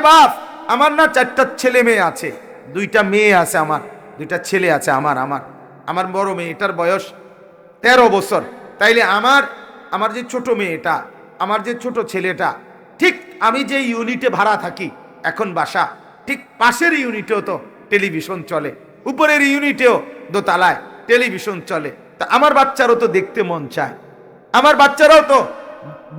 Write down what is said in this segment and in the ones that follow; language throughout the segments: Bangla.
বাপ, আমার না 4টা ছেলে মেয়ে আছে, 2টা মেয়ে আছে আমার, 2টা ছেলে আছে আমার। আমার বড় মেয়েটার বয়স 13 বছর। তাইলে আমার যে ছোট মেয়েটা, আমার যে ছোট ছেলেটা, ঠিক আমি যে ইউনিটে ভাড়া থাকি এখন বাসা, ঠিক পাশের ইউনিটেও তো টেলিভিশন চলে, উপরের ইউনিটেও দোতলায় টেলিভিশন চলে। তা আমার বাচ্চারও তো দেখতে মন চায়, আমার বাচ্চারাও তো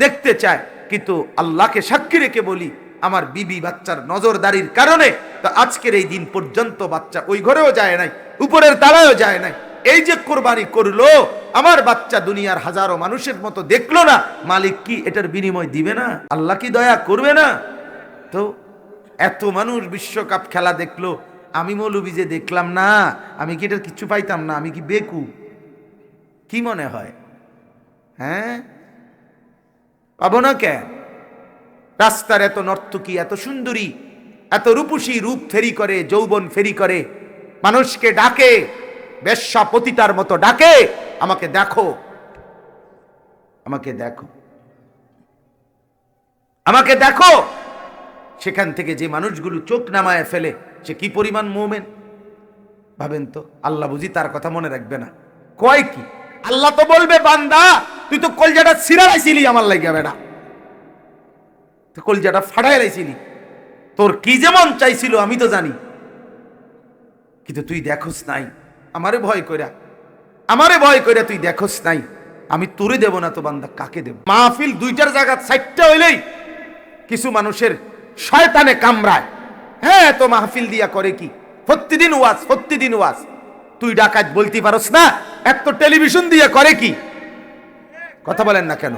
দেখতে চায়, কিন্তু আল্লাহকে সাক্ষী রেখে বলি, আমার বিবি বাচ্চার নজরদারির কারণে তো আজকের এই দিন পর্যন্ত বাচ্চা ওই ঘরেও যায় নাই, উপরের তালায়ও যায় নাই। এই যে কোরবানি করলো, আমার বাচ্চা দুনিয়ার হাজারো মানুষের মতো দেখলো না, মালিক কি এটার বিনিময় দিবে না? আল্লাহ কি দয়া করবে না? তো এত মানুষ বিশ্বকাপ খেলা দেখলো, আমি মৌলবি যে দেখলাম না, আমি কি এটার কিচ্ছু পাইতাম না? আমি কি বেকু? কি মনে হয়? হ্যাঁ, পাবো না কেন? রাস্তার এত নর্তকী, এত সুন্দরী, এত রূপসী, রূপ ফেরি করে, যৌবন ফেরি করে, মানুষকে ডাকে, বেশ্যা পতিতার মতো ডাকে, আমাকে দেখো, আমাকে দেখো, আমাকে দেখো। সেখান থেকে যে মানুষগুলো চোখ নামায় ফেলে, সে কি পরিমাণ মোমেন ভাবেন তো। আল্লাহ বুঝি তার কথা মনে রাখবে না? কয় কি আল্লাহ তো বলবে, বান্দা তুই তো কলজাটা ছিড়াইছিলি আমার লাগিয়া, বেটা তুই কলজাটা ফাটাই লাইছিলি, তোর কি যেমন চাইছিল আমি তো জানি, কিন্তু তুই দেখোস নাই। আমারে ভয় কইরা তুই দেখোস নাই, আমি তোরে দেব না তো বান্দা কাকে দেব? মাহফিল 2টার জায়গা 4টা হইলেই কিছু মানুষের শয়তানে কামড়ায়। হ্যাঁ, তো মাহফিল দিয়া করে কি? প্রতিদিন ওয়াজ। তুই ডাকাত বলতে পারস না, এত টেলিভিশন দিয়া করে কি? কথা বলেন না কেন?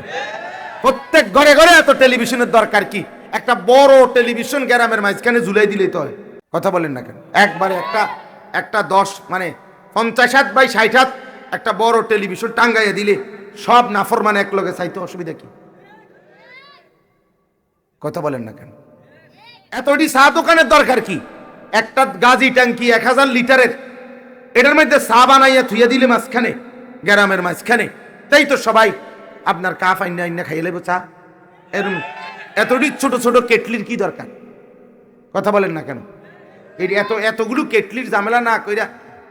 প্রত্যেক ঘরে ঘরে এত টেলিভিশনের দরকার কি? একটা বড় টেলিভিশন গ্রামের মাঝখানে ঝুলাই দিলেই তো হয়। কথা বলেন না কেন? একবারে একটা 10 মানে 50 হাত বাই 60 হাত একটা বড় টেলিভিশন টাঙ্গাইয়া দিলে সব নাফরমান এক লগে চাইতে অসুবিধা কি? কথা বলেন না কেন? এতটি চা দোকানের দরকার কি? একটা গাজি ট্যাঙ্কি 1000 লিটারের, এটার মধ্যে চা বানাইয়া থুইয়া দিলে মাঝখানে, গ্রামের মাঝখানে, তাই তো সবাই আপনার কাপ আইনা খাইয়ে লেব চা। এরকম এতটি ছোট ছোট কেটলির কি দরকার? কথা বলেন না কেন? এই এতগুলো কেটলির ঝামেলা না কইরা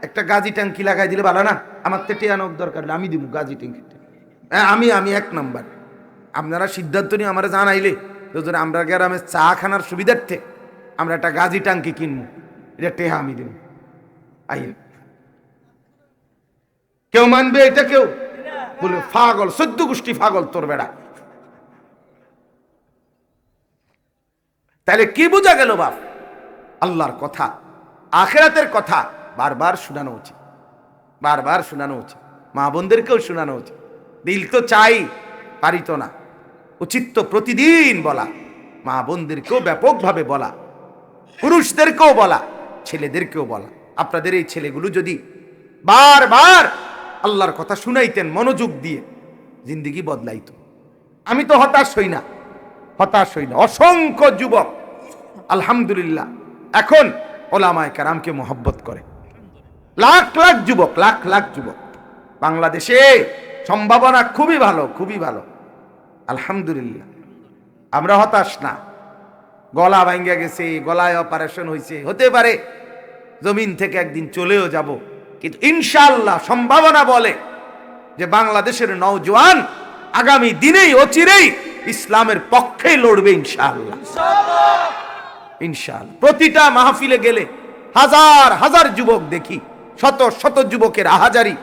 একটা গাজি ট্যাঙ্কি লাগাই দিলে ভালো না? আমার তো টিয়ানোর দরকার, আমি দিব গাজি ট্যাঙ্কি। আমি 1 নাম্বার। আপনারা সিদ্ধান্ত নিয়ে আমরা জানাইলে আমরা গ্রামে চা খানার সুবিধার্থে আমরা একটা গাজি ট্যাঙ্কি কিনবো, এটা টেহা আমি দিব। আইয়ে কেউ মানবে এটা? কেউ বলে পাগল, 14 গোষ্ঠী পাগল তোর বেড়া। তাহলে কি বোঝা গেল বাপ? আল্লাহর কথা, আখিরাতের কথা বারবার শোনানো উচিত, বারবার শোনানো উচিত, মা বোনদেরকেও শোনানো উচিত। দিল তো চাই, পারিত না, উচিত তো প্রতিদিন বলা, মা বোনদেরকেও ব্যাপকভাবে বলা, পুরুষদেরকেও বলা, ছেলেদেরকেও বলা। আপনাদের এই ছেলেগুলো যদি বারবার আল্লাহর কথা শুনাইতেন মনোযোগ দিয়ে, জিন্দেগি বদলাইতো। আমি তো হতাশ হই না। অসংখ্য যুবক আলহামদুলিল্লাহ এখন ওলামায়ে কেরামকে মহব্বত করে। লাখ লাখ যুবক বাংলাদেশে, সম্ভাবনা খুবই ভালো আলহামদুলিল্লাহ। আমরা হতাশ না। গলা ভাঙ্গা গেছে, গলায় অপারেশন হয়েছে, হতে পারে জমিন থেকে একদিন চলেও যাব, কিন্তু ইনশাআল্লাহ সম্ভাবনা বলে যে বাংলাদেশের নওজোয়ান আগামী দিনেই অচিরেই ইসলামের পক্ষে লড়বে ইনশাআল্লাহ। প্রতিটা মাহফিলে গেলে হাজার হাজার যুবক দেখি, শত শত যুবকের আহাজারি,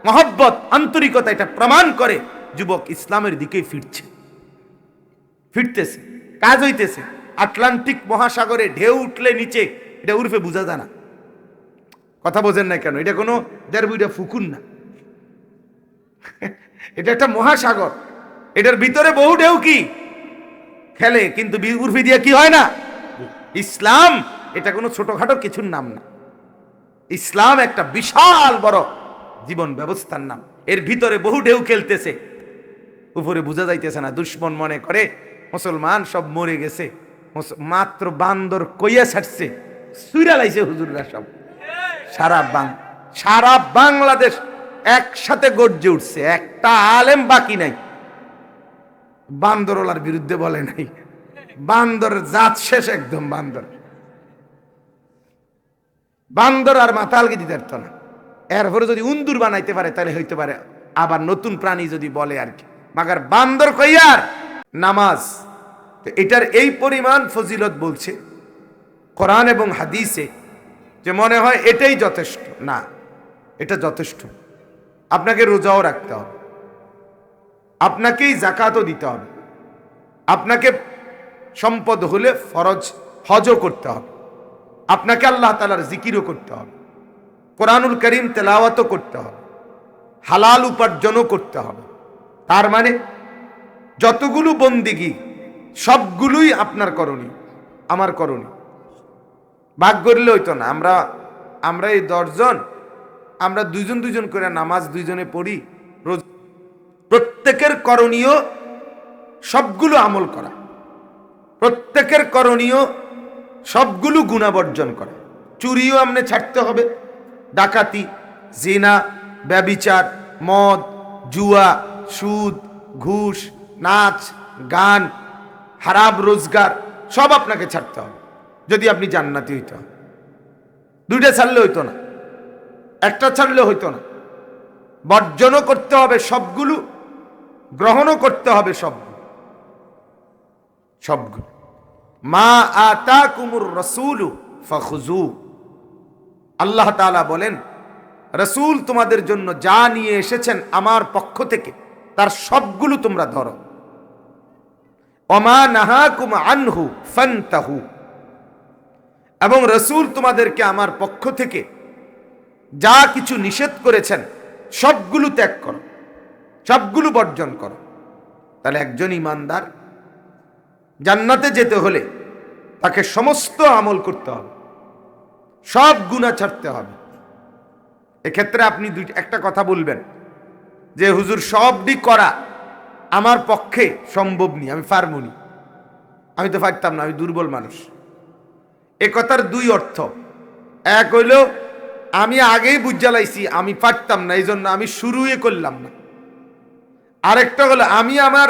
মহব্বত, আন্তরিকতা, এটা প্রমাণ করে যুবক ইসলামের দিকে ফিরতেছে, কাজ হইতেছে। আটলান্টিক মহাসাগরে ঢেউ উঠলে নিচে, এটা উর্ফে বোঝা যায় না। কথা বোঝেন না কেন? এটা কোনো দেড়বুইটা ফুকুন না, এটা একটা মহাসাগর, এটার ভিতরে বহু ঢেউ কি খেলে, কিন্তু উর্ফি দিয়ে কি হয় না। ইসলাম এটা কোনো ছোটখাটো কিছুর নাম না। ইসলাম একটা বিশাল বড় জীবন ব্যবস্থার নাম। এর ভিতরে বহু ঢেউ খেলতেছে, উপরে বোঝা যাইতেছে না। দুশ্মন মনে করে মুসলমান সব মরে গেছে, মাত্র বান্দর কইয়া ছাড়ছে, সুইরা লাইছে হুজুররা সব। সারা বাংলাদেশ একসাথে গর্জে উঠছে, একটা আলেম বাকি নাই বান্দরওয়ালার বিরুদ্ধে বলে নাই, বান্দর জাত শেষ, একদম বান্দর। বান্দর আর মাতালকে দিতে পারত না। এরপরে যদি উন্দুর বানাইতে পারে তাহলে হইতে পারে আবার নতুন প্রাণী যদি বলে আর কি, মাগার বান্দর কইয়ার নামাজ। তো এটার এই পরিমাণ ফজিলত বলছে কোরআন এবং হাদিসে, যে মনে হয় এটাই যথেষ্ট না। এটা যথেষ্ট। আপনাকে রোজাও রাখতে হবে, আপনাকেই জাকাতও দিতে হবে, আপনাকে সম্পদ হলে ফরজ হজও করতে হবে, আপনাকে আল্লাহ তাআলার জিকিরও করতে হবে, কোরআনুল করিম তেলাওয়াতও করতে হবে, হালাল উপার্জনও করতে হবে। তার মানে যতগুলো বন্দিগি সবগুলোই আপনার করণীয়, আমার করণীয়। ভাগ করলে হইতো না। আমরা এই 10 জন, আমরা দুইজন করে নামাজ দুইজনে পড়ি রোজ। প্রত্যেকের করণীয় সবগুলো আমল করা, প্রত্যেকের করণীয় সবগুলো গুনাহ বর্জন করা। চুরিও আমনে ছাড়তে হবে, ডাকাতি, জিনা, ব্যভিচার, মদ, জুয়া, সুদ, ঘুষ, নাচ, গান, হারাম রোজগার সব আপনাকে ছাড়তে হবে যদি আপনি জান্নাতি হইতে হয়। 2টা ছাড়লে হইতো না, একটা ছাড়লে হইতো না। বর্জনও করতে হবে সবগুলো, গ্রহণও করতে হবে সবগুলো। মা আতাকুমুর রাসূলু ফাখুযু। আল্লাহ তাআলা বলেন, রাসূল তোমাদের জন্য যা নিয়ে এসেছেন আমার পক্ষ থেকে তার সবগুলো তোমরা ধরো। ওমা নাহাকুম আনহু ফান্তাহু। এবং রাসূল তোমাদেরকে আমার পক্ষ থেকে যা কিছু নিষেধ করেছেন সবগুলো ত্যাগ করো, সবগুলো বর্জন করো। তাহলে একজন ইমানদার জান্নাতে যেতে হলে তাকে সমস্ত আমল করতে হবে, সব গুনাহ ছাড়তে হবে। এক্ষেত্রে আপনি একটা কথা বলবেন যে হুজুর সবটি করা আমার পক্ষে সম্ভব নেই, আমি পারবো না, আমি তো পারতাম না, আমি দুর্বল মানুষ। এ কথার 2 অর্থ। এক হইল আমি আগেই বুঝালাইছি আমি পারতাম না, এই জন্য আমি শুরুই করলাম না। আরেকটা হলো আমি আমার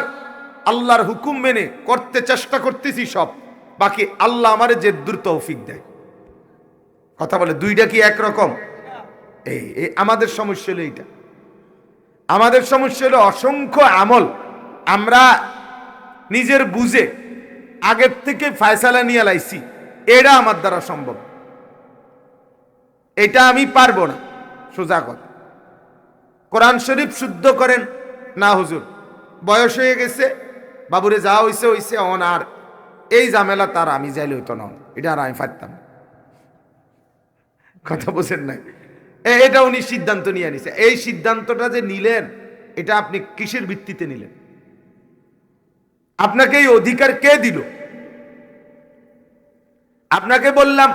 আল্লাহর হুকুম মেনে করতে চেষ্টা করতেছি সব, বাকি আল্লাহ আমারে যে দূর তৌফিক দেয়। কথা বলে 2টা কি একরকম? এই আমাদের সমস্যা হলো এইটা। আমাদের সমস্যা হলো অসংখ্য আমল আমরা নিজের বুঝে আগের থেকে ফয়সালা নিয়ে লাইছি, এটা আমার দ্বারা সম্ভব, এটা আমি পারবো না। সোজা কথা। কোরআন শরীফ শুদ্ধ করেন না হুজুর, বয়স হয়ে গেছে, বাবুরে যা হইছে অন, আর এই ঝামেলা তার আমি যাইলে হইতো না, এটা আর আমি পারতাম। কথা বোঝেন নাই? এটা উনি সিদ্ধান্ত নিয়ে নিছে। এই সিদ্ধান্তটা যে নিলেন এটা আপনি কিসের ভিত্তিতে নিলেন? আপনাকে এই অধিকার কে দিল? আপনাকে বললাম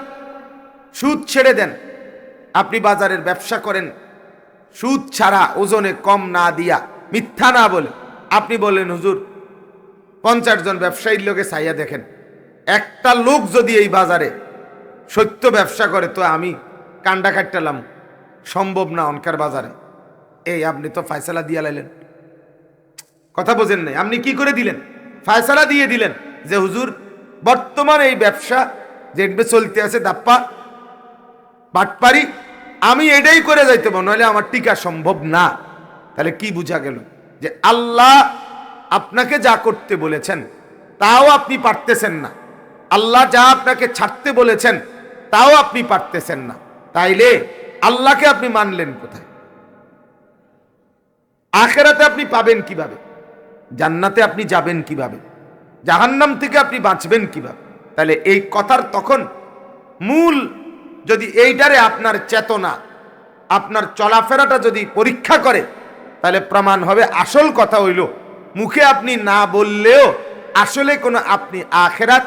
সুদ ছেড়ে দেন, আপনি বাজারের ব্যবসা করেন সুদ ছাড়া, ওজনে কম না দিয়া, মিথ্যা না বলে। আপনি বললেন হুজুর 50 জন ব্যবসায়ীর লোকে চাইয়া দেখেন, একটা লোক যদি এই বাজারে সত্য ব্যবসা করে তো আমি কান্ডা কাটলাম, সম্ভব না অনকার বাজারে। এই আপনি তো ফয়সালা দিয়া লাইলেন। কথা বোঝেন নাই? আপনি কি করে দিলেন? ফয়সালা দিয়ে দিলেন যে হুজুর বর্তমান এই ব্যবসা যেভাবে চলতে আছে দাপ্পা বাটপারি, আমি এটাই করে যাইতে পারবো, নইলে আমার টিকা সম্ভব না। তাহলে কি বুঝা গেল? যে আল্লাহ আপনাকে যা করতে বলেছেন তাও আপনি পারতেছেন না, আল্লাহ যা আপনাকে ছাড়তে বলেছেন তাও আপনি পারতেছেন না। তাইলে আল্লাহকে আপনি মানলেন কোথায়? আখিরাতে আপনি পাবেন কিভাবে? জান্নাতে আপনি যাবেন কিভাবে? জাহান্নাম থেকে আপনি বাঁচবেন কিভাবে? তাহলে এই কথার তখন মূল যদি এইটারে আপনার চেতনা, আপনার চলাফেরাটা যদি পরীক্ষা করে, তাহলে প্রমাণ হবে আসল কথা হইল মুখে আপনি না বললেও আসলে কোনো আপনি আখিরাত,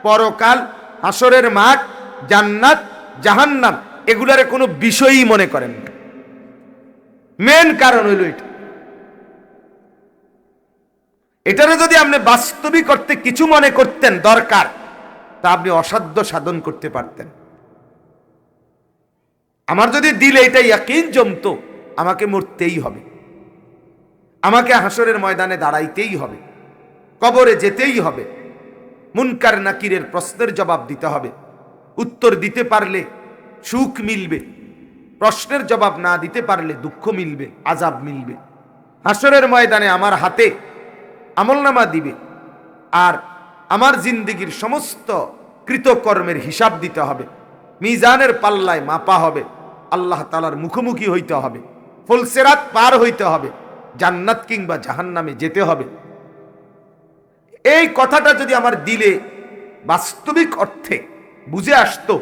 পরকাল, হাসরের মাঠ, জান্নাত, জাহান্নাম এগুলারে কোনো বিষয়ই মনে করেন না। মেন কারণ হইল এটা। এটারে যদি আপনি বাস্তবিক করতে কিছু মনে করতেন দরকার, তা আপনি অসাধ্য সাধন করতে পারতেন। আমার যদি দিলে এটা ইয়াকিন জমতো আমাকে মরতেই হবে, আমাকে হাসরের ময়দানে দাঁড়াইতেই হবে, কবরে যেতেই হবে, মুনকার নাকিরের প্রশ্নের জবাব দিতে হবে। উত্তর দিতে পারলে সুখ মিলবে, প্রশ্নের জবাব না দিতে পারলে দুঃখ মিলবে, আযাব মিলবে। হাসরের ময়দানে আমার হাতে আমলনামা দিবে, আর আমার জিন্দেগীর সমস্ত কৃতকর্মের হিসাব দিতে হবে। মিজানের পাল্লায় মাপা হবে, আল্লাহ তাআলার মুখোমুখি হইতে হবে, ফুলসিরাত পার হইতে হবে, জান্নাত কিংবা জাহান্নামে যেতে হবে। এই কথাটা যদি আমার দিলে বাস্তবিক অর্থে বুঝে আসতো,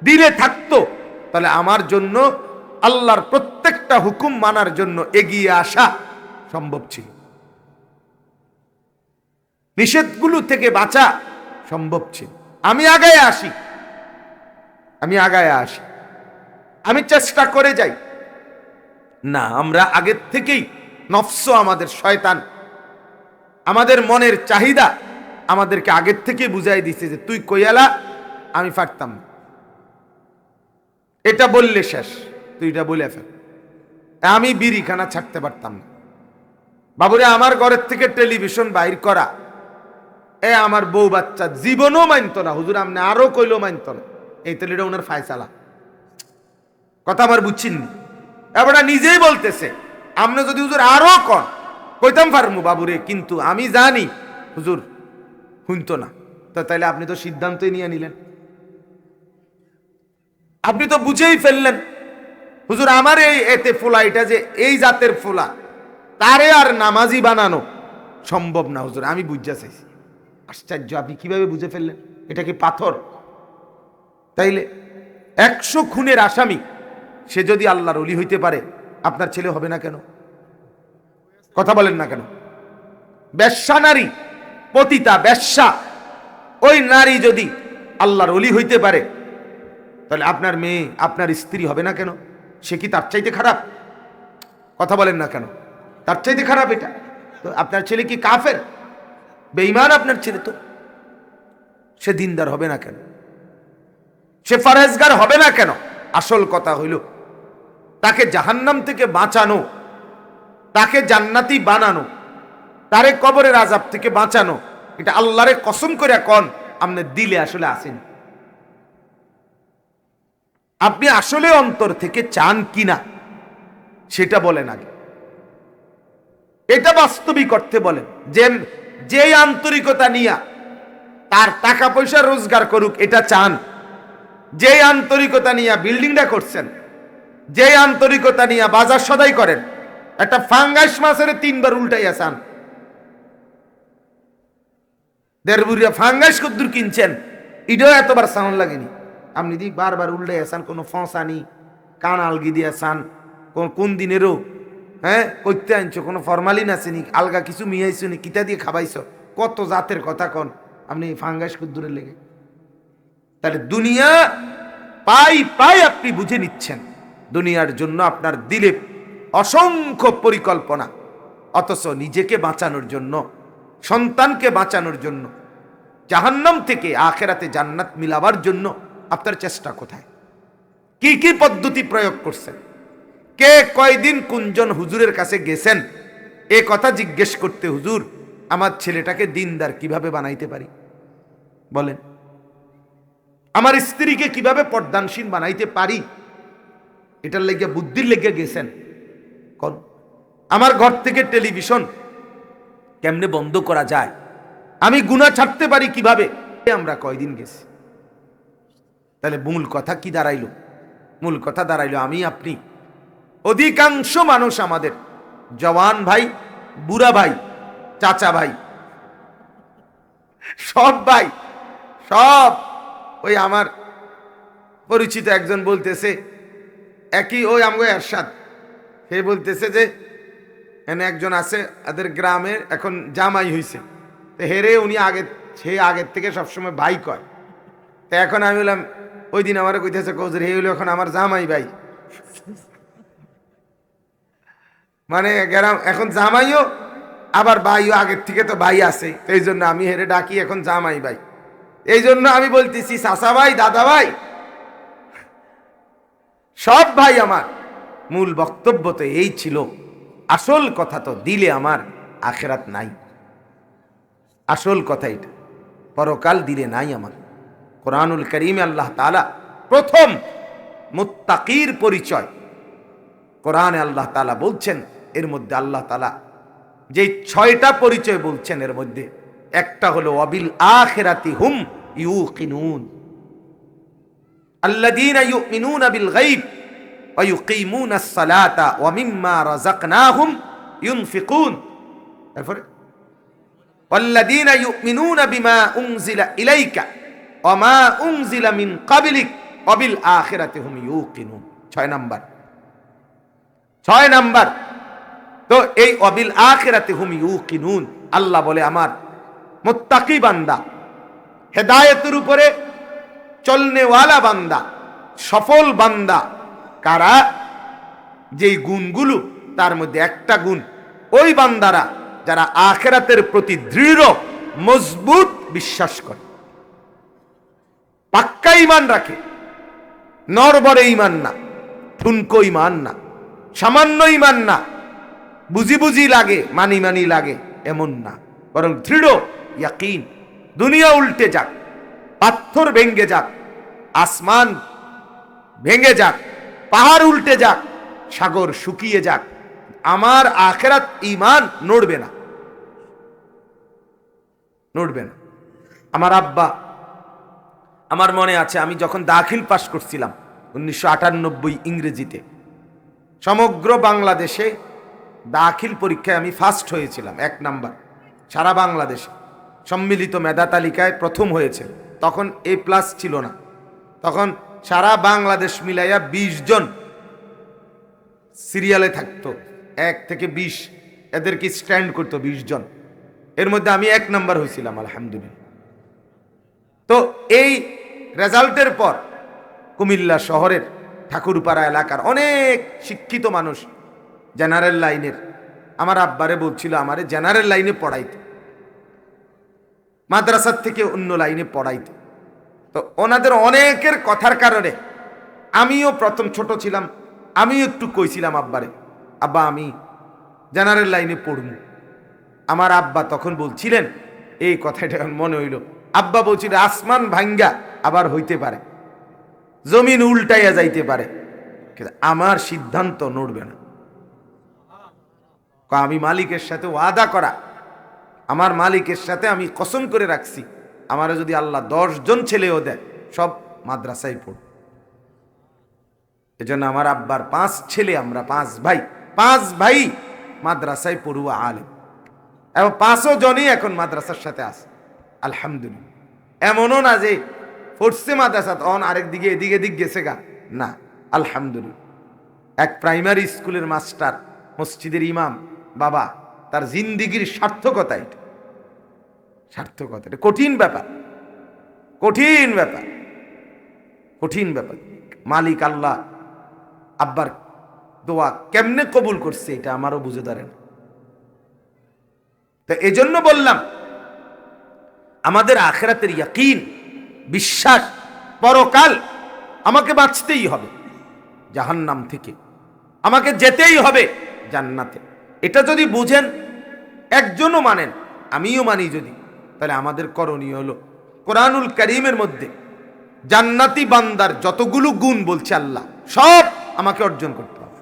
দিলে থাকতো, তাহলে আমার জন্য আল্লাহর প্রত্যেকটা হুকুম মানার জন্য এগিয়ে আসা সম্ভব ছিল, নিষেধগুলো থেকে বাঁচা সম্ভব ছিল। আমি আগায় আসি, আমি চেষ্টা করে যাই না। আমরা আগের থেকেই নফস, আমাদের শয়তান, আমাদের মনের চাহিদা আমাদেরকে আগের থেকে বুঝাই দিছে যে তুই কইয়ালা, আমি পারতাম না, এটা বললে শেষ, তুই এটা বলে ফেল। আমি বিড়িখানা ছাড়তে পারতাম না। বাবুরে আমার ঘরের থেকে টেলিভিশন বাইর করা, আমার বউ বাচ্চা জীবনও মানত না। হুজুর আপনি আরো কইলেও মানত না। এই তেলিটা ওনার ফায়সালা, কথা আমার বুঝছেন। এবার নিজেই বলতেছে আপনি যদি হুজুর আরো কন কইতাম পারমু বাবুরে, কিন্তু আমি জানি হুজুর শুনতো না। তো তাইলে আপনি তো সিদ্ধান্তই নিয়ে নিলেন, আপনি তো বুঝেই ফেললেন হুজুর আমার এই এতে ফোলা, এটা যে এই জাতের ফোলা, তারে আর নামাজি বানানো সম্ভব না। হুজুর আমি বুঝা চাইছি। আশ্চর্য, আপনি কিভাবে বুঝে ফেললেন? এটা কি পাথর? তাইলে 100 খুনের আসামি সে যদি আল্লাহর ওলি হইতে পারে, আপনার ছেলে হবে না কেন? কথা বলেন না কেন? বেশ্যা নারী, পতিতা বেশ্যা, ওই নারী যদি আল্লাহর ওলি হইতে পারে, তাহলে আপনার মেয়ে, আপনার স্ত্রী হবে না কেন? সে কি তার চাইতে খারাপ? কথা বলেন না কেন? তার চাইতে খারাপ এটা। তো আপনার ছেলে কি কাফের, বেঈমান? আপনার ছেলে তো সে দিনদার হবে না কেন? সে ফরহেজগার হবে না কেন? আসল কথা হইল তাকে জাহান্নাম থেকে বাঁচানো, তাকে জান্নাতি বানানো, তারে কবরের আযাব থেকে বাঁচানো। এটা আল্লাহরে কসম করে কোন আপনি দিলে আসলে আসেন, আপনি আসলে অন্তর থেকে চান কিনা সেটা বলেন আগে। এটা বাস্তবিক অর্থে বলেন যে যেই আন্তরিকতা নিয়া তার টাকা পয়সা রোজগার করুক এটা চান, যেই আন্তরিকতা নিয়া বিল্ডিংটা করছেন, যেই আন্তরিকতা নিয়া বাজার সদাই করেন, একটা ফাঙ্গাস মাছের 3 বার উল্টাইয়া চান। 1.5 বুড়িয়া ফাঙ্গাস কদ্দুর কিনছেন, এটাও এতবার চান লাগেনি। আপনি দি বারবার উল্টাইয়া চান, কোনো ফসানি কান আলগি দিয়া চান, কোন দিনেরও করতে আনছো, কোনো ফরমালিন আছে নি, আলগা কিছু মিয়াইছো নি, কিতা দিয়ে খাবাইছো, কত জাতের কথা কন আপনি ফাঙ্গাস কদ্দুরের লেগে। তাহলে দুনিয়া পাই আপনি বুঝে নিচ্ছেন, দুনিয়ার জন্য আপনার দিলে অসংখ্য পরিকল্পনা, অথচ নিজেকে বাঁচানোর জন্য, সন্তানকে বাঁচানোর জন্য, জাহান্নাম থেকে আখেরাতে জান্নাত মিলাবার জন্য আপনার চেষ্টা কোথায়? কি কি পদ্ধতি প্রয়োগ করছেন? কে কয়দিন কোনজন হুজুরের কাছে গেছেন এ কথা জিজ্ঞেস করতে, হুজুর আমার ছেলেটাকে দিনদার কিভাবে বানাইতে পারি বলেন, আমার স্ত্রীকে কিভাবে পর্দানশীল বানাইতে পারি, এটার লেগে বুদ্ধির লেগে গেছেন কোন? আমার ঘর থেকে টেলিভিশন কেমনে বন্ধ করা যায়, আমি গুনাহ ছাড়তে পারি কিভাবে, আমরা কয়দিন গেছি। তাহলে মূল কথা কি দাঁড়াইলো? মূল কথা দাঁড়াইলো আমি আপনি, অধিকাংশ মানুষ আমাদের জওয়ান ভাই, বুড়া ভাই, চাচা ভাই, সব ভাই, সব ওই আমার পরিচিত একজন বলতেছে, একই ওই আমগো এরশাদ, সে বলতেছে যে এনে একজন আছে এদের গ্রামের, এখন জামাই হইছে, তো হেরে উনি সে আগের থেকে সবসময় ভাই কয়। তো এখন আমি বললাম, ওই দিন আমার কইতেছে কৌজুর হে হইলো এখন আমার জামাই ভাই, মানে গ্রাম এখন জামাইও আবার ভাইও, আগের থেকে তো ভাই আছে, এই জন্য আমি হেরে ডাকি এখন জামাই ভাই। এই জন্য আমি বলতেছি চাচা ভাই, দাদা ভাই, সব ভাই আমার। মূল বক্তব্য তো এই ছিল, আসল কথা তো দিলে আমার আখেরাত নাই, আসল কথা এটা। পরকাল দিলে নাই আমার। কোরআনুল কারীমে আল্লাহ তাআলা প্রথম মুত্তাকির পরিচয় কোরআনে আল্লাহ তাআলা বলছেন। এর মধ্যে আল্লাহ তাআলা যে 6টা পরিচয় বলছেন, এর মধ্যে একটা হলো ওয়াবিল আখিরাতি হুম ইউকিনুন, আল্লাযীনা ইউমিনুনা বিল গায়ব ওয়া ইউকিমুনাস সালাতা ওয়া মিম্মা রাযাকনাহুম ইউনফিকুন। তারপরে ওয়াল্লাযীনা ইউমিনুনা বিমা উনজিলা ইলাইকা ওয়া মা উনজিলা মিন ক্বাবলিক ওয়া বিল আখিরাতি হুম ইউকিনুন। 6 নাম্বার। তো এই ওয়াবিল আখিরাতি হুম ইউকিনুন, আল্লাহ বলে আমার মুত্তাকি বান্দা, হেদায়েতের উপরে চলনেওয়ালা বান্দা, সফল বান্দা কারা? যেই গুণগুলো, তার মধ্যে একটা গুণ, ওই বান্দারা যারা আখিরাতের প্রতি দৃঢ় মজবুত বিশ্বাস করে, পাক্কা ঈমান রাখে, নড়বড়ে ঈমান না, ঠুনকো ঈমান না, সামান্য ঈমান না, বুঝি বুঝি লাগে, মানি মানি লাগে, এমন না, বরং দৃঢ় ইয়াকিন। দুনিয়া উল্টে যাক, পাথর ভেঙ্গে যাক, আসমান ভেঙ্গে যাক, পাহাড় উল্টে যাক, সাগর শুকিয়ে যাক, আমার আখিরাত ঈমান নড়বে না, নড়বে না। আমার আব্বা, আমার মনে আছে আমি যখন দাখিল পাশ করছিলাম 1998 ইংরেজিতে, সমগ্র বাংলাদেশে দাখিল পরীক্ষায় আমি ফার্স্ট হয়েছিলাম, 1 নাম্বার সারা বাংলাদেশে। সম্মিলিত মেধা তালিকায় প্রথম হয়েছে। তখন A+ ছিল না, তখন সারা বাংলাদেশ মিলাইয়া 20 জন সিরিয়ালে থাকতো, 1 থেকে 20 এদেরকে স্ট্যান্ড করতো 20 জন। এর মধ্যে আমি 1 নাম্বার হয়েছিলাম, আলহামদুলিল্লাহ। তো এই রেজাল্টের পর কুমিল্লা শহরের ঠাকুরপাড়া এলাকার অনেক শিক্ষিত মানুষ জেনারেল লাইনের আমার আব্বারে বলছিল আমারে জেনারেল লাইনে পড়াইতে, মাদ্রাসার থেকে অন্য লাইনে পড়াইতে। তো ওনাদের অনেকের কথার কারণে আমিও প্রথম ছোট ছিলাম, আমিও একটু কইছিলাম আব্বারে, আব্বা আমি জেনারেল লাইনে পড়ব। আমার আব্বা তখন বলছিলেন, এই কথাটা মনে হইল, আব্বা বলছিল আসমান ভাঙ্গা আবার হইতে পারে, জমিন উল্টাইয়া যাইতে পারে, আমার সিদ্ধান্ত নড়বে না। আমি মালিকের সাথে ওয়াদা করা, আমার মালিকের সাথে আমি কসম করে রাখছি, আমারে যদি আল্লাহ 10 জন ছেলেও দেয়, সব মাদ্রাসায় পড়ব। এজন্য আমার আব্বার 5 ছেলে, আমরা 5 ভাই, 5 ভাই মাদ্রাসায় পড়ুয়া আলেম, এবং 5 জনই এখন মাদ্রাসার সাথে আছে, আলহামদুলিল্লাহ। এমনও না যে পড়ছে মাদ্রাসা তখন আরেক দিকে এদিকে দিক গেছে গা, না, আলহামদুলিল্লাহ। এক প্রাইমারি স্কুলের মাস্টার, মসজিদের ইমাম বাবা, তার জিন্দিগির সার্থকতা, এটা সার্থকতা, এটা কঠিন ব্যাপার, কঠিন ব্যাপার, কঠিন ব্যাপার। মালিক আল্লাহ আব্বার দোয়া কেমনে কবুল করছে এটা আমারও বুঝে ধরেন। তো এজন্য বললাম, আমাদের আখিরাতের ইয়াকিন, বিশ্বাস, পরকাল, আমাকে বাঁচতেই হবে জাহান্নাম থেকে, আমাকে যেতেই হবে জান্নাতে। এটা যদি বুঝেন, একজনও মানেন, আমিও মানি যদি, তাহলে আমাদের করণীয় হলো কোরআনুল কারীমের মধ্যে জান্নাতি বান্দার যতগুলো গুণ বলছে আল্লাহ, সব আমাকে অর্জন করতে হবে।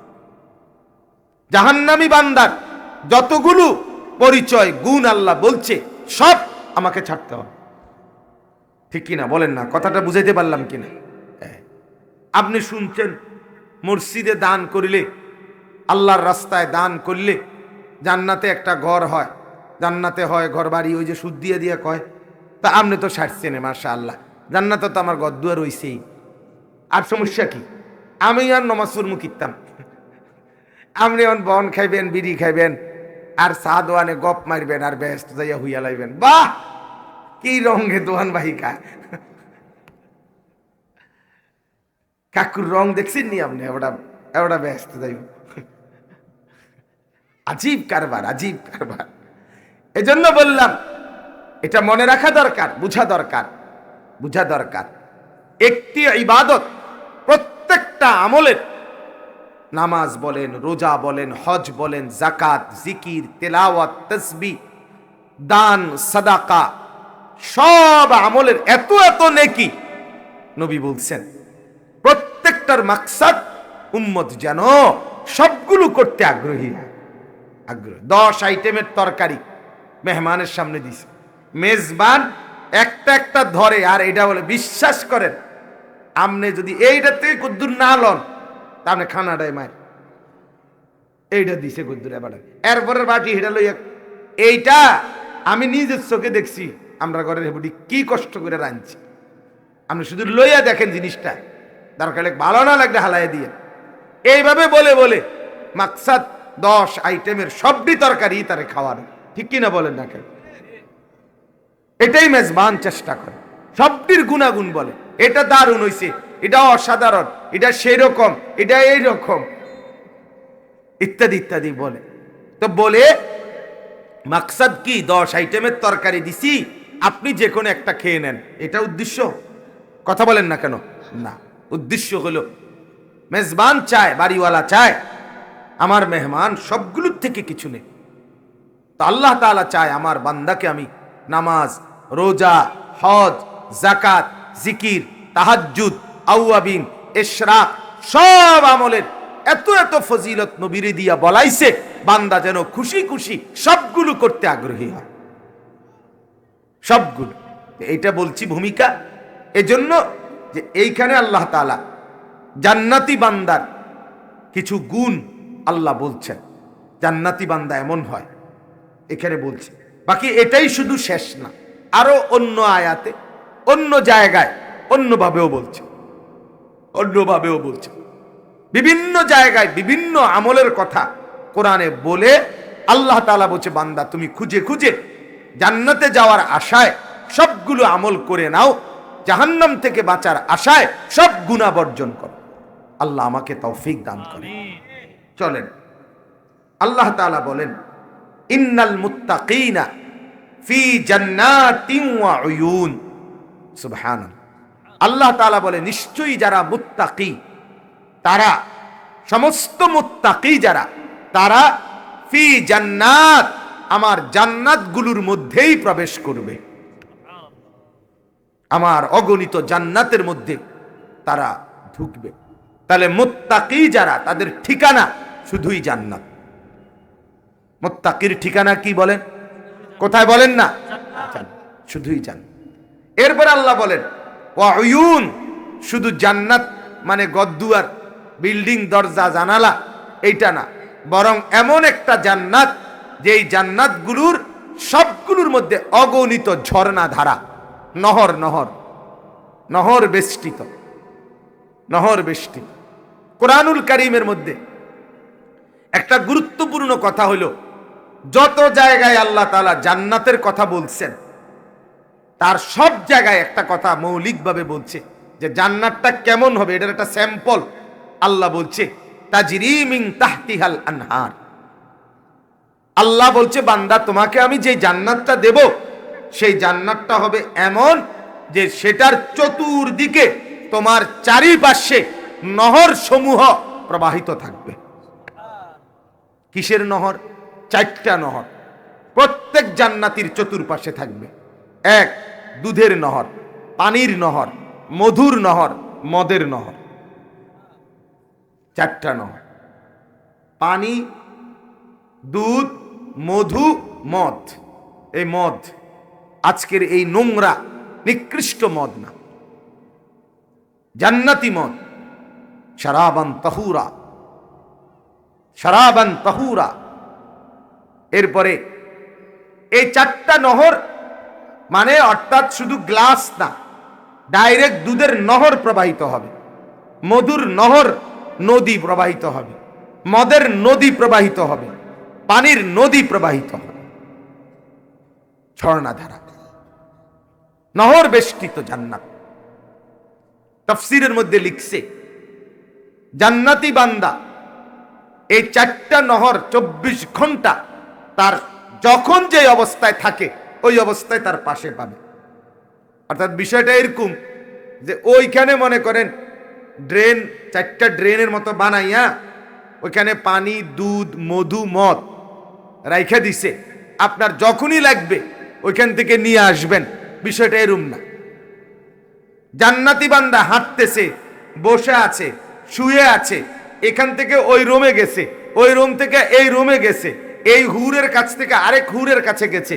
জাহান্নামী বান্দার যতগুলো পরিচয় গুণ আল্লাহ বলছে, সব আমাকে ছাড়তে হবে। ঠিক কিনা বলেন না? কথাটা বুঝাইতে পারলাম কিনা? আপনি শুনছেন মসজিদে দান করিলে, আল্লাহর রাস্তায় দান করলে জান্নাতে একটা ঘর হয়, জান্নাতে হয় ঘর বাড়ি, ওই যে সুদ দিয়ে দিয়ে কয়, তা আপনি তো সারছেন মাশাআল্লাহ, জান্নাতে তো আমার ঘর দুয়ার হইছেই, আর সমস্যা কি? আমি আর নমাজ পড়মু কিতাম, আপনি এখন বন খাইবেন, বিড়ি খাইবেন, আর চা দোয়ানে গপ মারবেন, আর ব্যস্ত যাইয়া হুইয়া লাইবেন। বাহ, কি রঙে দোয়ান বাহিকা, কাকুর রং দেখছেন নি আপনি? এওটা ব্যস্ত যাইব, আজীব কারবার, আজীব কারবার। এজন্য বললাম, এটা মনে রাখা দরকার, বুঝা দরকার, বুঝা দরকার। একটি ইবাদত, প্রত্যেকটা আমলের, নামাজ বলেন, রোজা বলেন, হজ বলেন, যাকাত, জিকির, তেলাওয়াত, তাসবিহ, দান, সাদাকা, সব আমলের এত এত নেকি। নবী বলছেন প্রত্যেকটার মাকসাদ উম্মত যেন সবগুলো করতে আগ্রহী হয়। 10 আইটেমের তরকারি মেহমানের সামনে দিছে, মেজবান একটা একটা ধরে আর এটা বলে বিশ্বাস করেন আমনে যদি এইটা থেকে কুদ্দুর না লন তাহলে খানাটাই মার এইটা দিছে কুদ্দুর এবার এরপরের বাটি হেটা লইয়া এইটা আমি নিজের চোখে দেখছি আমরা ঘরের হেবুটি কি কষ্ট করে রাঁধছি। আপনি শুধু লইয়া দেখেন জিনিসটা, দরকার ভালো না লাগলে হালাই দিয়ে এইভাবে বলে বলে মাকসাদ 10 আইটেমের সবটি তরকারি তারে খাওয়ানো, ঠিক কিনা বলেন না কেন? এটাই মেজবান চেষ্টা করে, সবটির গুণাগুণ বলে, এটা দারুণ হইছে, এটা অসাধারণ, এটা সেই রকম, এটা এই রকম ইত্যাদি ইত্যাদি বলে। তো বলে মাকসাদ কি? 10 আইটেমের তরকারি দিছি, আপনি যে কোনো একটা খেয়ে নেন, এটা উদ্দেশ্য? কথা বলেন না কেন? না, উদ্দেশ্য হলো মেজবান চায়, বাড়িওয়ালা চায় আমার মেহমান সবগুলোর থেকে কিছু নেই। তো আল্লাহ তাআলা চায় আমার বান্দাকে আমি নামাজ, রোজা, হজ, যাকাত, জিকির, তাহাজ্জুদ, আওয়াবিন, ইশরাক সব আমলের এত এত ফজিলত নবীরে দিয়া বলাইছে, বান্দা যেন খুশি খুশি সবগুলো করতে আগ্রহী হয়, সবগুলো। এইটা বলছি ভূমিকা এজন্য যে এইখানে আল্লাহ তাআলা জান্নাতি বান্দার কিছু গুণ আল্লাহ বলছেন, জান্নাতি বান্দা এমন হয় এখানে বলছে। বাকি এটাই শুধু শেষ না, আরো অন্য আয়াতে অন্য জায়গায় অন্যভাবেও বলছে, অন্যভাবেও বলছে, বিভিন্ন জায়গায় বিভিন্ন আমলের কথা কোরআনে বলে আল্লাহ তাআলা বলছে বান্দা তুমি খুঁজে খুঁজে জান্নাতে যাওয়ার আশায় সবগুলো আমল করে নাও, জাহান্নাম থেকে বাঁচার আশায় সব গুনাহ বর্জন করো। আল্লাহ আমাকে তৌফিক দান করে। চলেন আল্লাহ তাআলা বলেন ইন্নাল মুত্তাকিনা ফি জান্নাতিন ওয়া উয়ুন। সুবহানাল্লাহ। আল্লাহ তাআলা বলে নিশ্চয়ই যারা মুত্তাকি, তারা সমস্ত মুত্তাকি যারা, তারা ফি জান্নাত আমার জান্নাতগুলোর মধ্যেই প্রবেশ করবে, আমার অগণিত জান্নাতের মধ্যে তারা ঢুকবে। তাহলে মুত্তাকি যারা, তাদের ঠিকানা শুধুই জান্নাত। মুত্তাকির ঠিকানা কি বলেন? কোথায় বলেন না? শুধুই জান্নাত। এরপর আল্লাহ বলেন ওয়া উয়ুন, শুধু জান্নাত মানে গদ্দুয়ার, বিল্ডিং, দরজা, জানালা এইটা না, বরং এমন একটা জান্নাত যেই জান্নাতগুলোর সবগুলোর মধ্যে অগণিত ঝর্ণা ধারা, নহর নহর নহর বেষ্টিত, নহর বেষ্টিত। কোরআনুল কারীমের মধ্যে একটা গুরুত্বপূর্ণ কথা হলো, যত জায়গায় আল্লাহ তাআলা জান্নাতের কথা বলছেন তার সব জায়গায় একটা কথা মৌলিকভাবে বলছে যে জান্নাতটা কেমন হবে, এটার একটা স্যাম্পল আল্লাহ বলছে তাজরি মিন তাহতিহাল আনহার। আল্লাহ বলছে বান্দা তোমাকে আমি যে জান্নাতটা দেব সেই জান্নাতটা হবে এমন যে সেটার চতুর্দিকে তোমার চারিপাশে নহর সমূহ প্রবাহিত থাকবে। কিসের নহর? 4টা নহর প্রত্যেক জান্নাতীর চতুর্পাশে থাকবে। 1 দুধের নহর, পানির নহর, মধুর নহর, মদের নহর। 4টা নহর, পানি, দুধ, মধু, মদ। এই মদ আজকের এই নোংরা নিকৃষ্ট মদ না, জান্নাতি মদ, শরাবান তাহুরা, শরাবান তাহুরা। এরপরে এই 4টা নহর মানে অর্থাৎ শুধু গ্লাস না, ডাইরেক্ট দুধের নহর প্রবাহিত হবে, মধুর নহর নদী প্রবাহিত হবে, মদের নদী প্রবাহিত হবে, পানির নদী প্রবাহিত হবে, ঝর্ণাধারা, নহর বেষ্টিত জান্নাত। তাফসীরের মধ্যে লিখছে জান্নাতি বান্দা এই 4টা নহর 24 ঘন্টা তার যখন যে অবস্থায় থাকে ওই অবস্থায় তার পাশে পাবে। অর্থাৎ বিষয়টা এরকম যে ওইখানে মনে করেন ড্রেন, 4টা ড্রেনের মতো বানাইয়া ওইখানে পানি, দুধ, মধু, মদ রাইখা দিছে, আপনার যখনই লাগবে ওইখান থেকে নিয়ে আসবেন, বিষয়টা এরম না। জান্নাতি বান্দা হাঁটতেছে, বসে আছে, শুয়ে আছে, এখান থেকে ওই রুমে গেছে, ওই রুম থেকে এই রুমে গেছে, এই হুরের কাছ থেকে আরেক হুরের কাছে গেছে,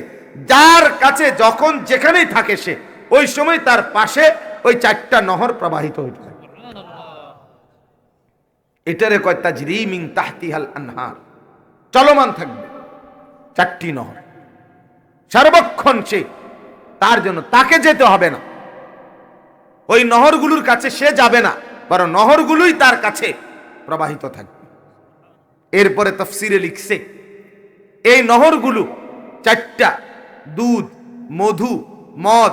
যার কাছে যখন যেখানেই থাকে সে ওই সময় তার পাশে ওই 4টা নহর প্রবাহিত হইতে থাকে। এটারে কয় তাজরি মিন তাহতিহাল আনহার, চলমান থাকবে 4টি নহর সর্বক্ষণ। সে তার জন্য তাকে যেতে হবে না, ওই নহরগুলোর কাছে সে যাবে না, বরং নহরগুলোই তার কাছে প্রবাহিত থাকবে। এরপরে তাফসিরে লিখছে এই নহরগুলো 4টা, দুধ, মধু, মদ,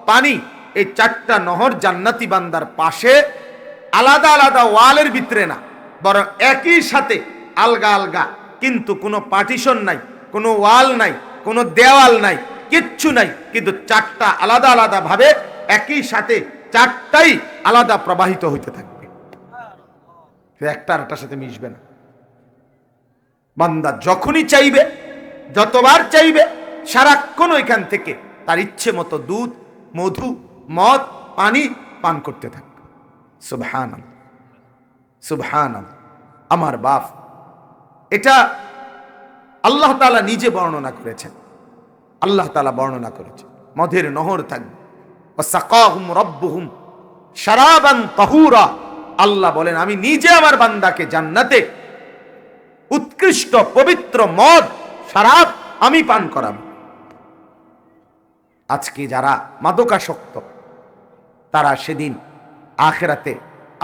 পানি, এই 4টা নহর জান্নাতি বান্দার পাশে আলাদা আলাদা ওয়ালের ভিতরে না, বরং একই সাথে আলগা আলগা, কিন্তু কোনো পার্টিশন নাই, কোনো ওয়াল নাই, কোনো দেওয়াল নাই, কিচ্ছু নাই, কিন্তু 4টা আলাদা আলাদা ভাবে একই সাথে 4টাই আলাদা প্রবাহিত হইতে থাকবে, একটা আরেকটার সাথে মিশবে না। বান্দা যখনই চাইবে, যতবার চাইবে, সারাক্ষণ ওইখান থেকে তার ইচ্ছে মতো দুধ, মধু, মদ, পানি পান করতে থাকবে। সুবহানাল্লাহ, সুবহানাল্লাহ। আমার বাপ, এটা আল্লাহ তাআলা নিজে বর্ণনা করেছেন। আল্লাহ তাআলা বর্ণনা করেছেন মদের নহর থাকবে। ওয়াসাকাহুম রাব্বুহুম শারাবান তাহুরা, আল্লাহ বলেন আমি নিজে আমার বান্দাকে জান্নাতে উৎকৃষ্ট পবিত্র মদ, শরাব আমি পান করাব। আজকে যারা মাদকাসক্ত তারা সেদিন আখিরাতে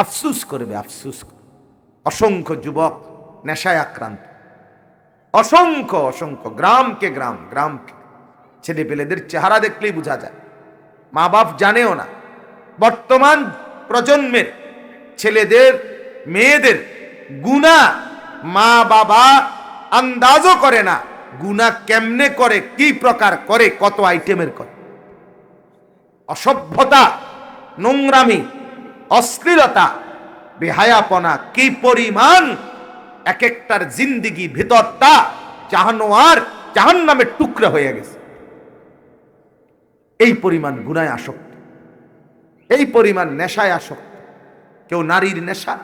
আফসুস করবে, আফসুস। অসংখ্য যুবক নেশায় আক্রান্ত, অসংখ্য অসংখ্য, গ্রামকে গ্রাম, গ্রামকে ছেলে পেলেদের চেহারা দেখলেই বোঝা যায়। মা বাপ জানেও না, বর্তমান প্রজন্মের ছেলেদের মেয়েদের গুনাহ মা বাবা আন্দাজও করে না, গুনাহ কেমনে করে, কি প্রকার করে, কত আইটেমের করে। অসভ্যতা, নোংরামি, অশ্লীলতা, বেহায়াপনা কি পরিমাণ এক একটার জিন্দিগি ভেতরটা জাহান্নার, জাহান্নামের টুকরা হয়ে গেছে। এই পরিমাণ গুনায় আসক্ত, এই পরিমাণ নেশায় আসক্ত। কেউ নারীর নেশা,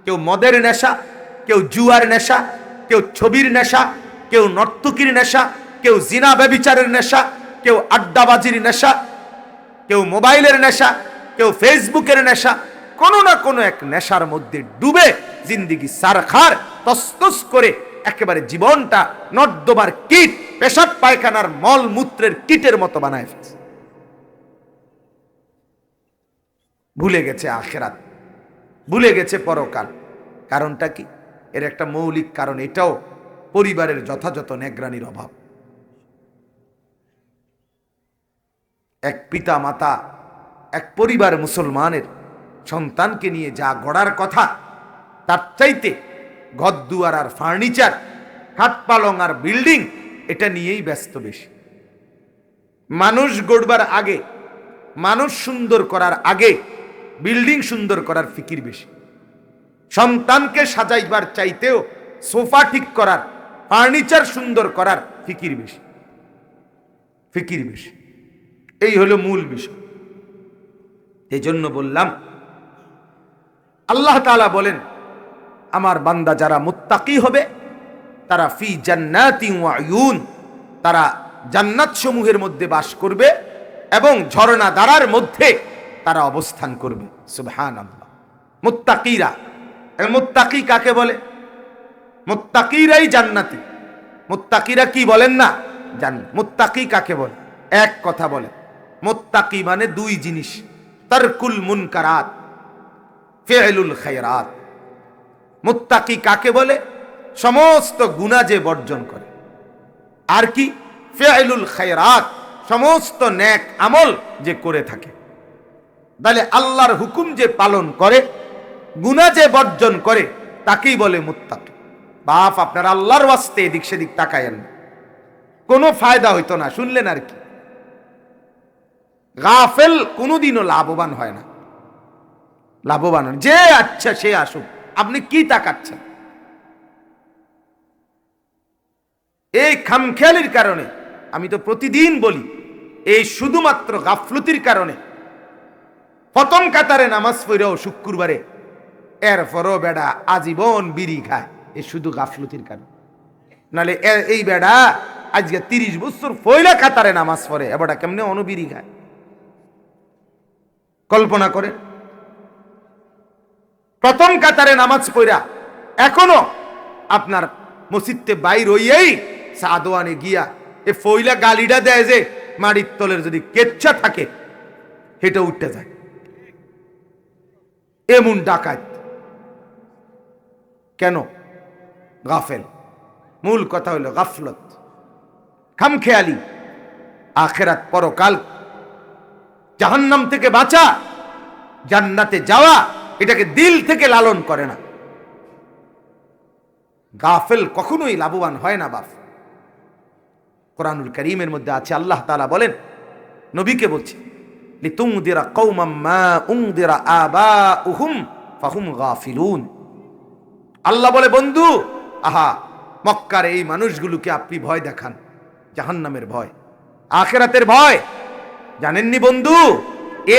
কেউ মদের নেশা, কেউ জুয়ার নেশা, কেউ ছবির নেশা, কেউ নর্তকীর নেশা, কেউ জিনা ব্যভিচারের নেশা, কেউ আড্ডাবাজির নেশা, কেউ মোবাইলের নেশা, কেউ ফেসবুকের নেশা। কোনো না কোনো এক নেশার মধ্যে ডুবে জিন্দিগি সারখার তসতস করে একেবারে জীবনটা নর্দমার কীট, পেশাব পায়খানার মল মূত্রের কীটের মতো বানায় ফেলছে। ভুলে গেছে আখিরাত, ভুলে গেছে পরকাল। কারণটা কি? এর একটা মৌলিক কারণ এটাও পরিবারের যথাযথ নেগরানির অভাব। এক পিতা মাতা, এক পরিবার মুসলমানের সন্তানকে নিয়ে যা গড়ার কথা, তার চাইতে ঘরদুয়ার আর ফার্নিচার, খাট পালং আর বিল্ডিং, এটা নিয়েই ব্যস্ত বেশি। মানুষ গড়বার আগে, মানুষ সুন্দর করার আগে বিল্ডিং সুন্দর করার ফিকির বেশি। সন্তানকে সাজাইবার চাইতেও সোফা ঠিক করার, ফার্নিচার সুন্দর করার ফিকির বেশি, ফিকির বেশি। এই হলো মূল বিষয়। এই জন্য বললাম, আল্লাহ তাআলা বলেন আমার বান্দা যারা মুত্তাকি হবে তারা ফি জান্নাতি ওয়া আয়ুন, তারা জান্নাত সমূহের মধ্যে বাস করবে এবং ঝর্ণা ধারার মধ্যে তারা অবস্থান করবে। সুবহানাল্লাহ। মুত্তাকিরা, মুত্তাকি কাকে বলে? মুত্তাকিরাই জান্নাতি। মুত্তাকিরা কি বলেন না? জান্নাত। মুত্তাকি কাকে বলে? এক কথা বলে, মুত্তাকি মানে দুই জিনিস, তারকুল মুনকারাত, ফি'লুল খায়রাত। মুত্তাকি কাকে বলে? সমস্ত গুনাহ যে বর্জন করে, আর কি? ফি'লুল খায়রাত, সমস্ত নেক আমল যে করে থাকে। তাহলে আল্লাহর হুকুম যে পালন করে, গুনাহ যে বর্জন করে, তাকেই বলে মুত্তাকি। বাপ, আপনার আল্লাহর ওয়াস্তে এদিক সেদিক তাকায়েন না, কোনো ফায়দা হইতো না, শুনলেন আর কি। গাফেল কোনোদিনও লাভবান হয় না, লাভবান হয় যে আচ্ছা সে আসুক, আপনি কি তাকাচ্ছেন? এই খামখেয়ালির কারণে আমি তো প্রতিদিন বলি, এই শুধুমাত্র গাফলতির কারণে প্রথম কাতারে নামাজ পড়েও শুক্রবারে, এরপরও বেড়া আজীবন বিড়ি খায়, এই শুধু গাফলতির কারণে। নালে এই বেড়া আজকে 30 বছর পয়লা কাতারে নামাজ পড়ে, এবারটা কেমনে অনুবিড়ি খায় কল্পনা করে। প্রথম কাতারে নামাজ পড়া এখনো আপনার মসজিদে বাইর হইয়াই সাদওয়ানে গিয়া এ ফইলা গালিটা দেয় যে মাটির তলের যদি কেচ্ছা থাকে সেটা উঠতে যায়, এমন ডাকাত। কেন? গাফেল। মূল কথা হলো গাফলত, খামখেয়ালি। আখিরাত পরকাল, জাহান্নাম থেকে বাঁচা, জান্নাতে যাওয়া, এটাকে দিল থেকে লালন করে না। গাফেল কখনোই লাভবান হয় না বাপ। কোরআনুল কারীমের মধ্যে আছে, আল্লাহ তাআলা বলেন, নবীকে বলছে, লিতুনদিরা কওমান মা উনদিরা আবাউহুম ফাহুম গাফিলুন। আল্লাহ বলে, বন্ধু, আহা, মক্কার এই মানুষগুলোকে আপনি ভয় দেখান, জাহান্নামের ভয়, আখিরাতের ভয়। জানেননি বন্ধু,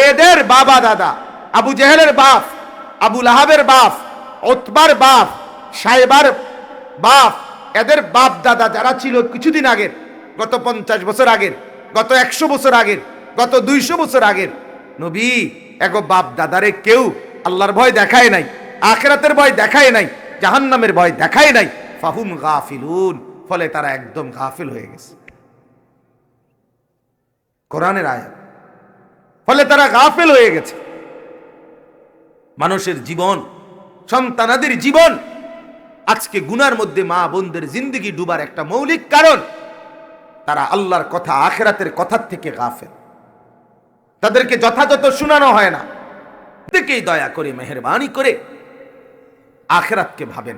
এদের বাবা দাদা, আবু জেহেলের বাপ, আবু লাহাবের বাপ, উতবার বাপ, সাইবার বাপ, এদের বাপ দাদা যারা ছিল কিছুদিন আগের, গত 50 বছর আগের, গত 100 বছর আগের, গত 200 বছর আগের নবী এগো বাপ দাদারে কেউ আল্লাহর ভয় দেখায় নাই, আখিরাতের ভয় দেখায় নাই, জাহান্নামের ভয় দেখায় নাই। ফাহুম গাফিলুন, ফলে তারা একদম গাফিল হয়ে গেছে। কোরআনের আয়াত, ফলে তারা গাফিল হয়ে গেছে। মানুষের জীবন, সন্তানাদের জীবন আজকে গুনার মধ্যে মা বোনদের জিন্দেগি ডুবার একটা মৌলিক কারণ, তারা আল্লাহর কথা, আখিরাতের কথার থেকে গাফেল। তাদেরকে যথাযথ শোনানো হয় না। থেকেই দয়া করে, মেহেরবানি করে আখিরাতকে ভাবেন,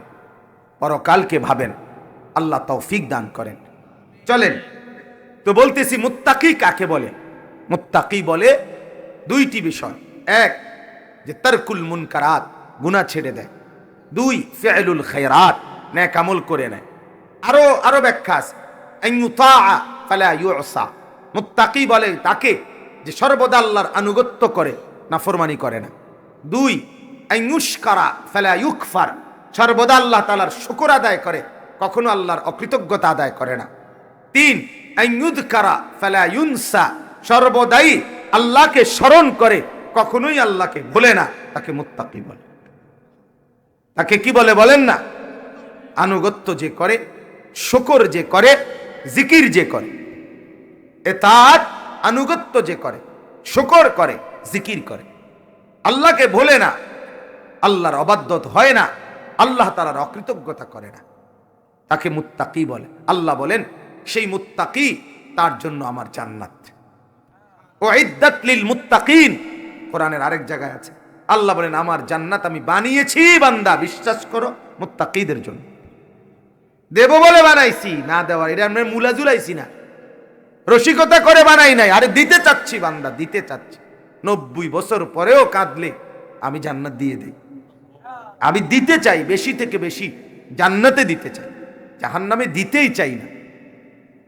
পরকালকে ভাবেন। আল্লাহ তৌফিক দান করেন। চলেন তো বলতেছি, মুত্তাকি কাকে বলে? মুত্তাকি বলে দুইটি বিষয়। এক, যে তারকুল মুনকারাত, গুনাহ ছেড়ে দেয়। দুই, ফি'লুল খায়রাত, নেক আমল করে নেয়। আরো ব্যাখ্যা আছে, আইয়ুতাআ ফালা ইউসা। মুত্তাকি বলে তাকে যে সর্বদা আল্লাহর আনুগত্য করে, নাফরমানি করে না। দুই, আইয়ুশকারা ফালা ইউকফার, সর্বদা আল্লাহ তাআলার শুকর আদায় করে, কখনো আল্লাহর অকৃতজ্ঞতা আদায় করে না। তিন, আইয়ুযকারা ফালা ইউনসা, সর্বদাই আল্লাহকে স্মরণ করে, কখনোই আল্লাহকে ভুলে না, তাকে মুত্তাকি বলে। তাকে কি বলে বলেন না? আনুগত্য যে করে, শুকর যে করে, জিকির যে করে, এতাত, আনুগত্য যে করে, শুকর করে, জিকির করে, আল্লাহকে ভুলে না, আল্লাহর অবাধ্যত হয় না, আল্লাহ তাআলার অকৃতজ্ঞতা করে না, তাকে মুত্তাকি বলে। আল্লাহ বলেন, সেই মুত্তাকি, তার জন্য আমার জান্নাত। উইদ্দাত লিল মুত্তাকিন, কোরআনের আরেক জায়গায় আছে, আল্লাহ বলেন, আমার জান্নাত আমি বানিয়েছি বান্দা, বিশ্বাস করো, মুত্তাকিদের জন্য। দেব বলে বানাইছি, না দেওয়ার এটা আমরা মুলা জুলাইছি না, রসিকতা করে বানাই নাই, আরে দিতে চাচ্ছি বান্দা, দিতে চাচ্ছি। 90 বছর পরেও কাঁদলে আমি জান্নাত দিয়ে দেই। আমি দিতে চাই, বেশি থেকে বেশি জান্নাতে দিতে চাই, জাহান্নামে দিতেই চাই না,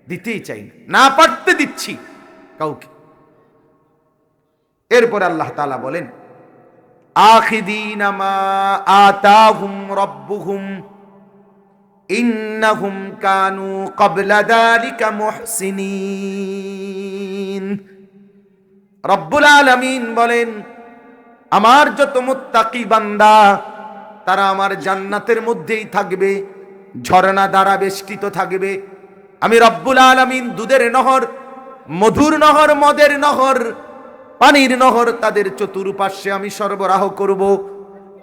দিতেই চাই না, না পারতে দিচ্ছি কাউকে। এরপর আল্লাহ তাআলা বলেন, আখিদিনা মা আতাহুম রাব্বুহুম ইন্নাহুম কানু ক্বাবলা যালিকা মুহসিনিন। রব্বুল আলামিন বলেন, আমার যত মুত্তাকি বান্দা, তারা আমার জান্নাতের মধ্যেই থাকবে, ঝর্ণা দ্বারা বেষ্টিত থাকবে। আমি রব্বুল আলামিন দুধের নহর, মধুর নহর, মদের নহর, পানির নহর তাদের চতুর্পার্শ্বে আমি সরবরাহ করব।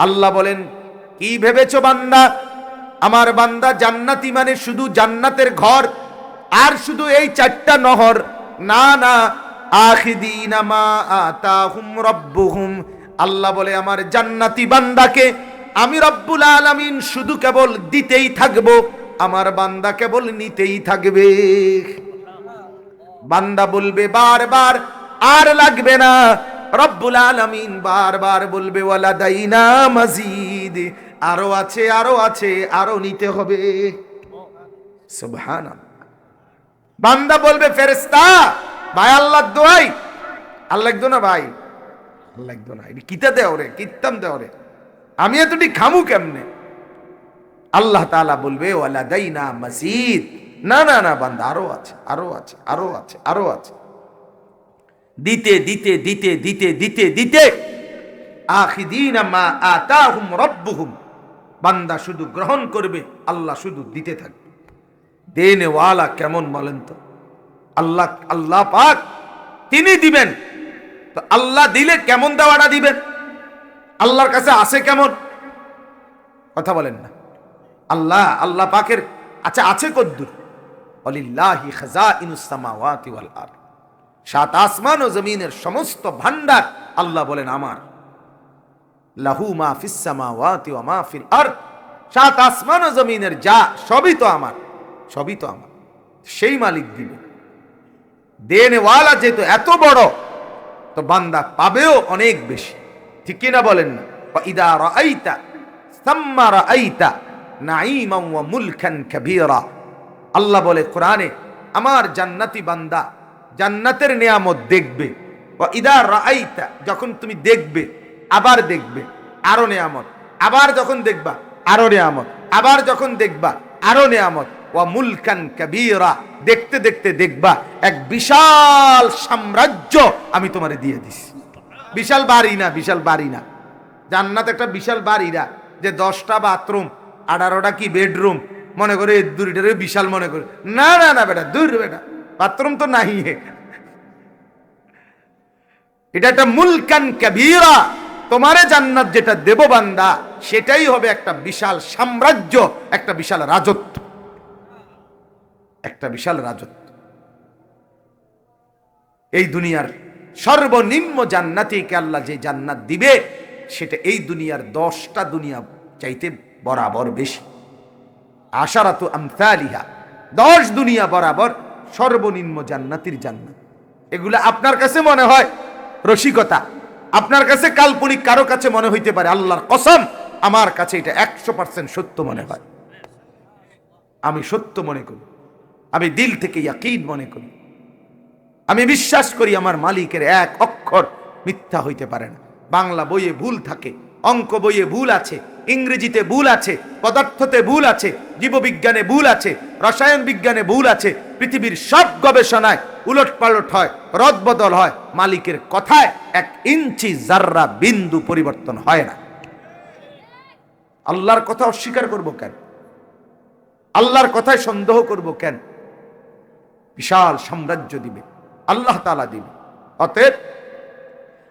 আল্লাহ বলেন, কি ভেবেছো বান্দা? আমার বান্দা জান্নাতি মানে শুধু জান্নাতের ঘর আর শুধু এই 4টা নহর? না না, আখিদিনা মা আতাহুম রাব্বুহুম, আল্লাহ বলে আমার জান্নাতি বান্দাকে আমি রব্বুল আলামিন শুধু কেবল দিতেই থাকবো, আমার বান্দা কেবল নিতেই থাকবে। বান্দা বলবে বারবার, আর লাগবে না। রব্বুল আলামিন বারবার বলবে, ওয়ালাদাইনা মাজিদ, আরো আছে, আরো আছে, আরো নিতে হবে। সুবহানাল্লাহ। বান্দা বলবে, ফেরেশতা ভাই আল্লাহ দোয়াই, আল্লাহ একদো না ভাই, আল্লাহ একদো না, এটি কিতা দেও রে, কিতাম দেও রে, আমি এতটি খামু কেমনে? আল্লাহ তাআলা বলবে ওয়ালাদাইনা মাজিদ, না না না বান্দা, আরো আছে, আরো আছে, আরো আছে, আরো আছে। দিতে দিতে দিতে দিতে দিতে দিতে আখিদিনা মা আতাহুম রাব্বুহুম, বান্দা শুধু গ্রহণ করবে, আল্লাহ শুধু দিতে থাকবে। দেনেওয়ালা কেমন বলেন তো? আল্লাহ, আল্লাহ পাক তিনি দিবেন। তো আল্লাহ দিলে কেমন দেওয়াটা দিবেন? আল্লাহর কাছে আছে কেমন? কথা বলেন না। আল্লাহ, আল্লাহ পাকের আচ্ছা আছে কদ্দুর? ওয়ালিল্লাহি খাযাইনুস সামাওয়াতি ওয়াল আরদ, সাত আসমান ও জমিনের সমস্ত ভান্ডার আল্লাহ বলেন আমার। লাহু মা ফিস সামাওয়াতি ওয়া মা ফিল আরদ, সাত আসমান ও জমিনের যা সবই তো আমার, সবই তো আমার, সেই মালিক দিবে। দেনেওয়ালা যেহেতু এত বড়, তো বান্দা পাবেও অনেক বেশি, ঠিক কিনা বলেন না? ইদা রাআইতা সাম্মা রাআইতা নাঈমান ওয়া মুলকান কাবীরা, আল্লাহ বলে কোরআনে, আমার জান্নাতি বান্দা জান্নাতের নিয়ামত দেখবে। ওয়া ইদা রাআইতা, যখন তুমি দেখবে, আবার দেখবে আরো নিয়ামত, আবার যখন দেখবা আরো নিয়ামত, আবার যখন দেখবা আরো নিয়ামত। ওয়া মুলকান কাবীরা, দেখতে দেখতে দেখবা এক বিশাল সাম্রাজ্য আমি তোমারে দিয়ে দিছি। বিশাল বাড়ি না, বিশাল বাড়ি না, জান্নাত একটা বিশাল বাড়ি না যে 10টা বাথরুম 18টা কি বেডরুম মনে করে দূরটারে বিশাল মনে করে, না না না বেটা, দূর বেটা, বাথরুম তো নাই। এটা একটা মুলকান কাবীরা, তোমারে জান্নাত যেটা দেব বান্দা, সেটাই হবে একটা বিশাল সাম্রাজ্য, একটা বিশাল রাজত্ব, একটা বিশাল রাজত্ব। এই দুনিয়ার সর্বনিম্ন জান্নাতীকে আল্লাহ যে জান্নাত দিবে, সেটা এই দুনিয়ার 10টা দুনিয়া চাইতে বরাবর বেশি। আশারাতু আমসালিহা, 10 দুনিয়া বরাবর সর্বনিম্ন জান্নাতির জান্নাত। এগুলো আপনার কাছে মনে হয় রসিকতা, আপনার কাছে কাল্পনিক, কারো কাছে মনে হইতে পারে আল্লাহর কসম আমার কাছে এটা 100% সত্য মনে হয়। আমি সত্য মনে করি, আমি দিল থেকে ইয়াকিন মনে করি, আমি বিশ্বাস করি আমার মালিকের এক অক্ষর মিথ্যা হইতে পারে না। বাংলা বইয়ে ভুল থাকে, অঙ্ক বইয়ে ভুল আছে, ইংরেজিতে ভুল আছে, পদার্থতে ভুল আছে, জীববিজ্ঞানে ভুল আছে, রসায়ন বিজ্ঞানে ভুল আছে, পৃথিবীর সব গবেষণায় উলটপালট হয়, রদবদল হয়, মালিকের কথায় 1 ইঞ্চি জাররা বিন্দু পরিবর্তন হয় না। আল্লাহর কথা অস্বীকার করব কেন? আল্লাহর কথায় সন্দেহ করব কেন? বিশাল সাম্রাজ্য দিবে আল্লাহ তাআলা দিবে। অতএব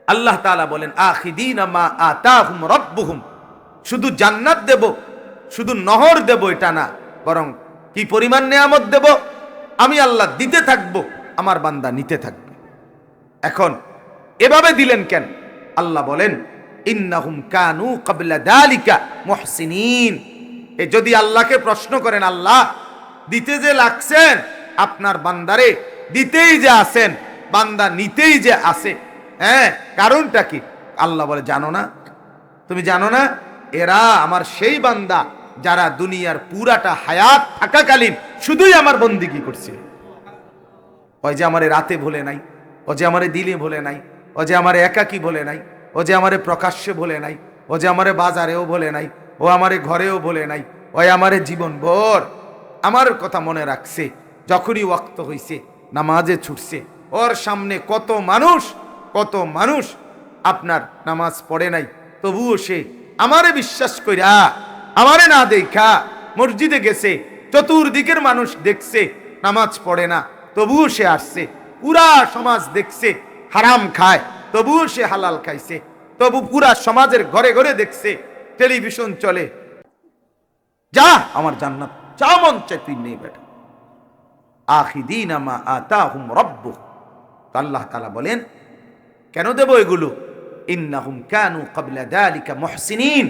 আল্লাহ তাআলা বলেন আখিদিনা মা আতাহুম রাব্বুহুম, শুধু জান্নাত দেব, শুধু নহর দেব এটা না, বরং কি পরিমাণ নিয়ামত দেব, আমি আল্লাহ দিতে থাকব, আমার বান্দা নিতে থাকবে। এখন এভাবে দিলেন কেন? আল্লাহ বলেন ইন্নাহুম কানু ক্বাবলা যালিকা মুহসিনিন। এ যদি আল্লাহকে প্রশ্ন করেন, আল্লাহ দিতে যে লাগছেন আপনার বান্দারে, দিতেই যে আছেন, বান্দা নিতেই যে আছে, হ্যাঁ কারণটা কি? আল্লাহ বলে জানো না? তুমি জানো না? এরা আমার সেই বান্দা যারা দুনিয়ার পুরাটা হায়াত থাকাকালীন শুধুই আমার বন্দিগি করছিল। ওই যে আমারে রাতে ভুলে নাই, ও যে আমারে দিলে ভুলে নাই, ও যে আমারে একাকী ভুলে নাই, ও যে আমারে প্রকাশ্যে ভুলে নাই, ও যে আমারে বাজারেও ভুলে নাই, ও আমারে ঘরেও ভুলে নাই, ওই আমারে জীবন ভর আমার কথা মনে রাখছে। যখনই ওয়াক্ত হইছে নামাজে ছুটছে, ওর সামনে কত মানুষ, কত মানুষ আপনার নামাজ পড়ে নাই, তবুও সে আমারে বিশ্বাস কইরা, আমারে না দেখা মসজিদে গেছে, চতুর্দিকের মানুষ দেখছে নামাজ পড়ে না, তবুও সে আসছে। পুরা সমাজ দেখছে হারাম খায়, তবুও সে হালাল খাইছে। তবু পুরা সমাজের ঘরে ঘরে দেখছে টেলিভিশন চলে, যা আমার জান্নাত যা মন চায় তুই নেই বেটা। আখিদিনা মা আতাহুম রাব্বুহুম, আল্লাহ তাআলা বলেন কেন দেব এগুলো? ইন্নাহুম কানু ক্বাবলা যালিকা মুহসিনিন,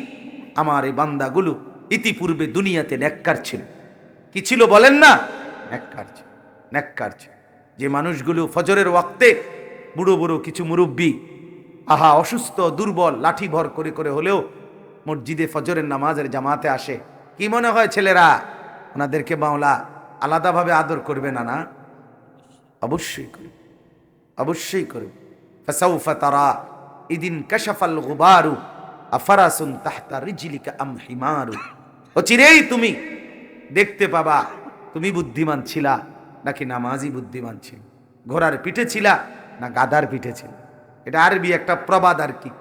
আমার এই বান্দাগুলো ইতিপূর্বে দুনিয়াতে নেককার ছিল। কি ছিল বলেন না? নেককার ছিল, নেককার ছিল। যে মানুষগুলো ফজরের ওয়াক্তে বুড়ো বুড়ো কিছু মুরব্বী, আহা অসুস্থ দুর্বল, লাঠি ভর করে করে হলেও মসজিদে ফজরের নামাজের জামাতে আসে, কি মনে হয় ছেলেরা ওনাদেরকে মাওলা আলাদাভাবে আদর করবে না? না, অবশ্যই করবে। অবশ্যই করবে। ফাসাউফা তারা ইদিন কাশাফাল গুবারু আফারাসুন তাহতা রিজলিকা আম হিমারু। অচিরেই তুমি দেখতে পাবা তুমি বুদ্ধিমান ছিলা নাকি নামাজি বুদ্ধিমান ছিল, ঘোড়ার পিঠে ছিলা না গাধার পিঠে ছিল। এটা আরবি একটা প্রবাদ আর কি।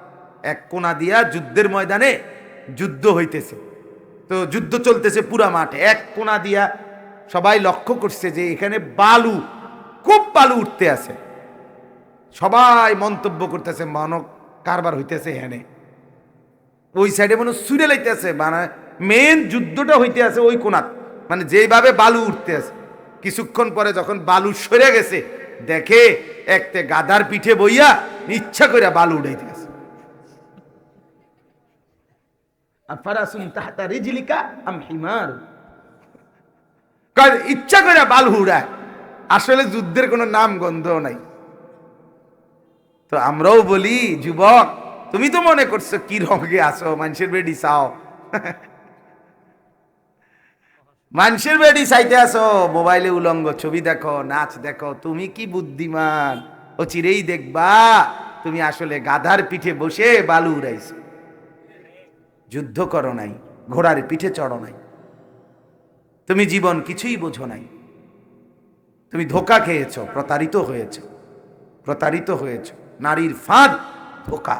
এক কোনা দিয়া যুদ্ধের ময়দানে যুদ্ধ হইতেছে, তো যুদ্ধ চলতেছে পুরা মাঠে। এক কোনা দিয়া সবাই লক্ষ্য করছে যে এখানে বালু, খুব বালু উঠতে আছে। সবাই মন্তব্য করতেছে মানব কারবার হইতেছে হেনে। ওই সাইডে মনে সুরে লাইতেছে, মানে মেন যুদ্ধটা হইতে আছে ওই কোনাত, মানে যেভাবে বালু উঠতে আছে। কিছুক্ষণ পরে যখন বালু সরে গেছে, দেখে একতে গাদার পিঠে বইয়া ইচ্ছা করে বালু উঠাইতে আছে। ইচ্ছা করে বালু উড়ায়, আসলে যুদ্ধের কোনো নাম গন্ধ নাই। তো আমরাও বলি, যুবক তুমি তো মনে করছো কি রঙে আসো, মানুষের বেডি চাও, মানুষের বেডি চাইতে আসো, মোবাইলে উলঙ্গ ছবি দেখো, নাচ দেখো। তুমি কি বুদ্ধিমান, ও চিরেই দেখবা তুমি আসলে গাধার পিঠে বসে বালু উড়াইছো। যুদ্ধ করো নাই, ঘোড়ার পিঠে চড়ো নাই, তুমি জীবন কিছুই বোঝো নাই। তুমি ধোকা খেয়েছো, প্রতারিত হয়েছো, প্রতারিত হয়েছো। নারীর ফাঁদ, ধোকা।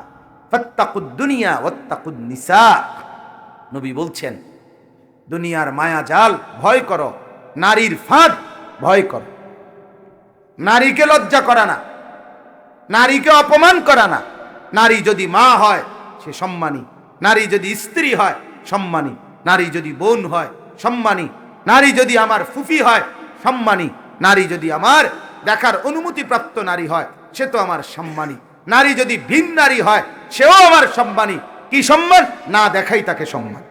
ফাত্তাকুদ দুনিয়া ওয়াত্তাকুন নিসা। নবী বলছেন দুনিয়ার মায়া জাল ভয় করো, নারীর ফাঁদ ভয় করো। নারীকে লজ্জা করা না, নারীকে অপমান করা না। নারী যদি মা হয় সে সম্মানী, নারী যদি স্ত্রী হয় সম্মানী, নারী যদি বোন হয় সম্মানী, নারী যদি আমার ফুফি হয় সম্মানী, নারী যদি আমার দেখার অনুমতিপ্রাপ্ত নারী হয় সে তো আমার সম্মানী, নারী যদি ভিন নারী হয় সেও আমার সম্মানী। কি সম্মান? না দেখাই তাকে সম্মান,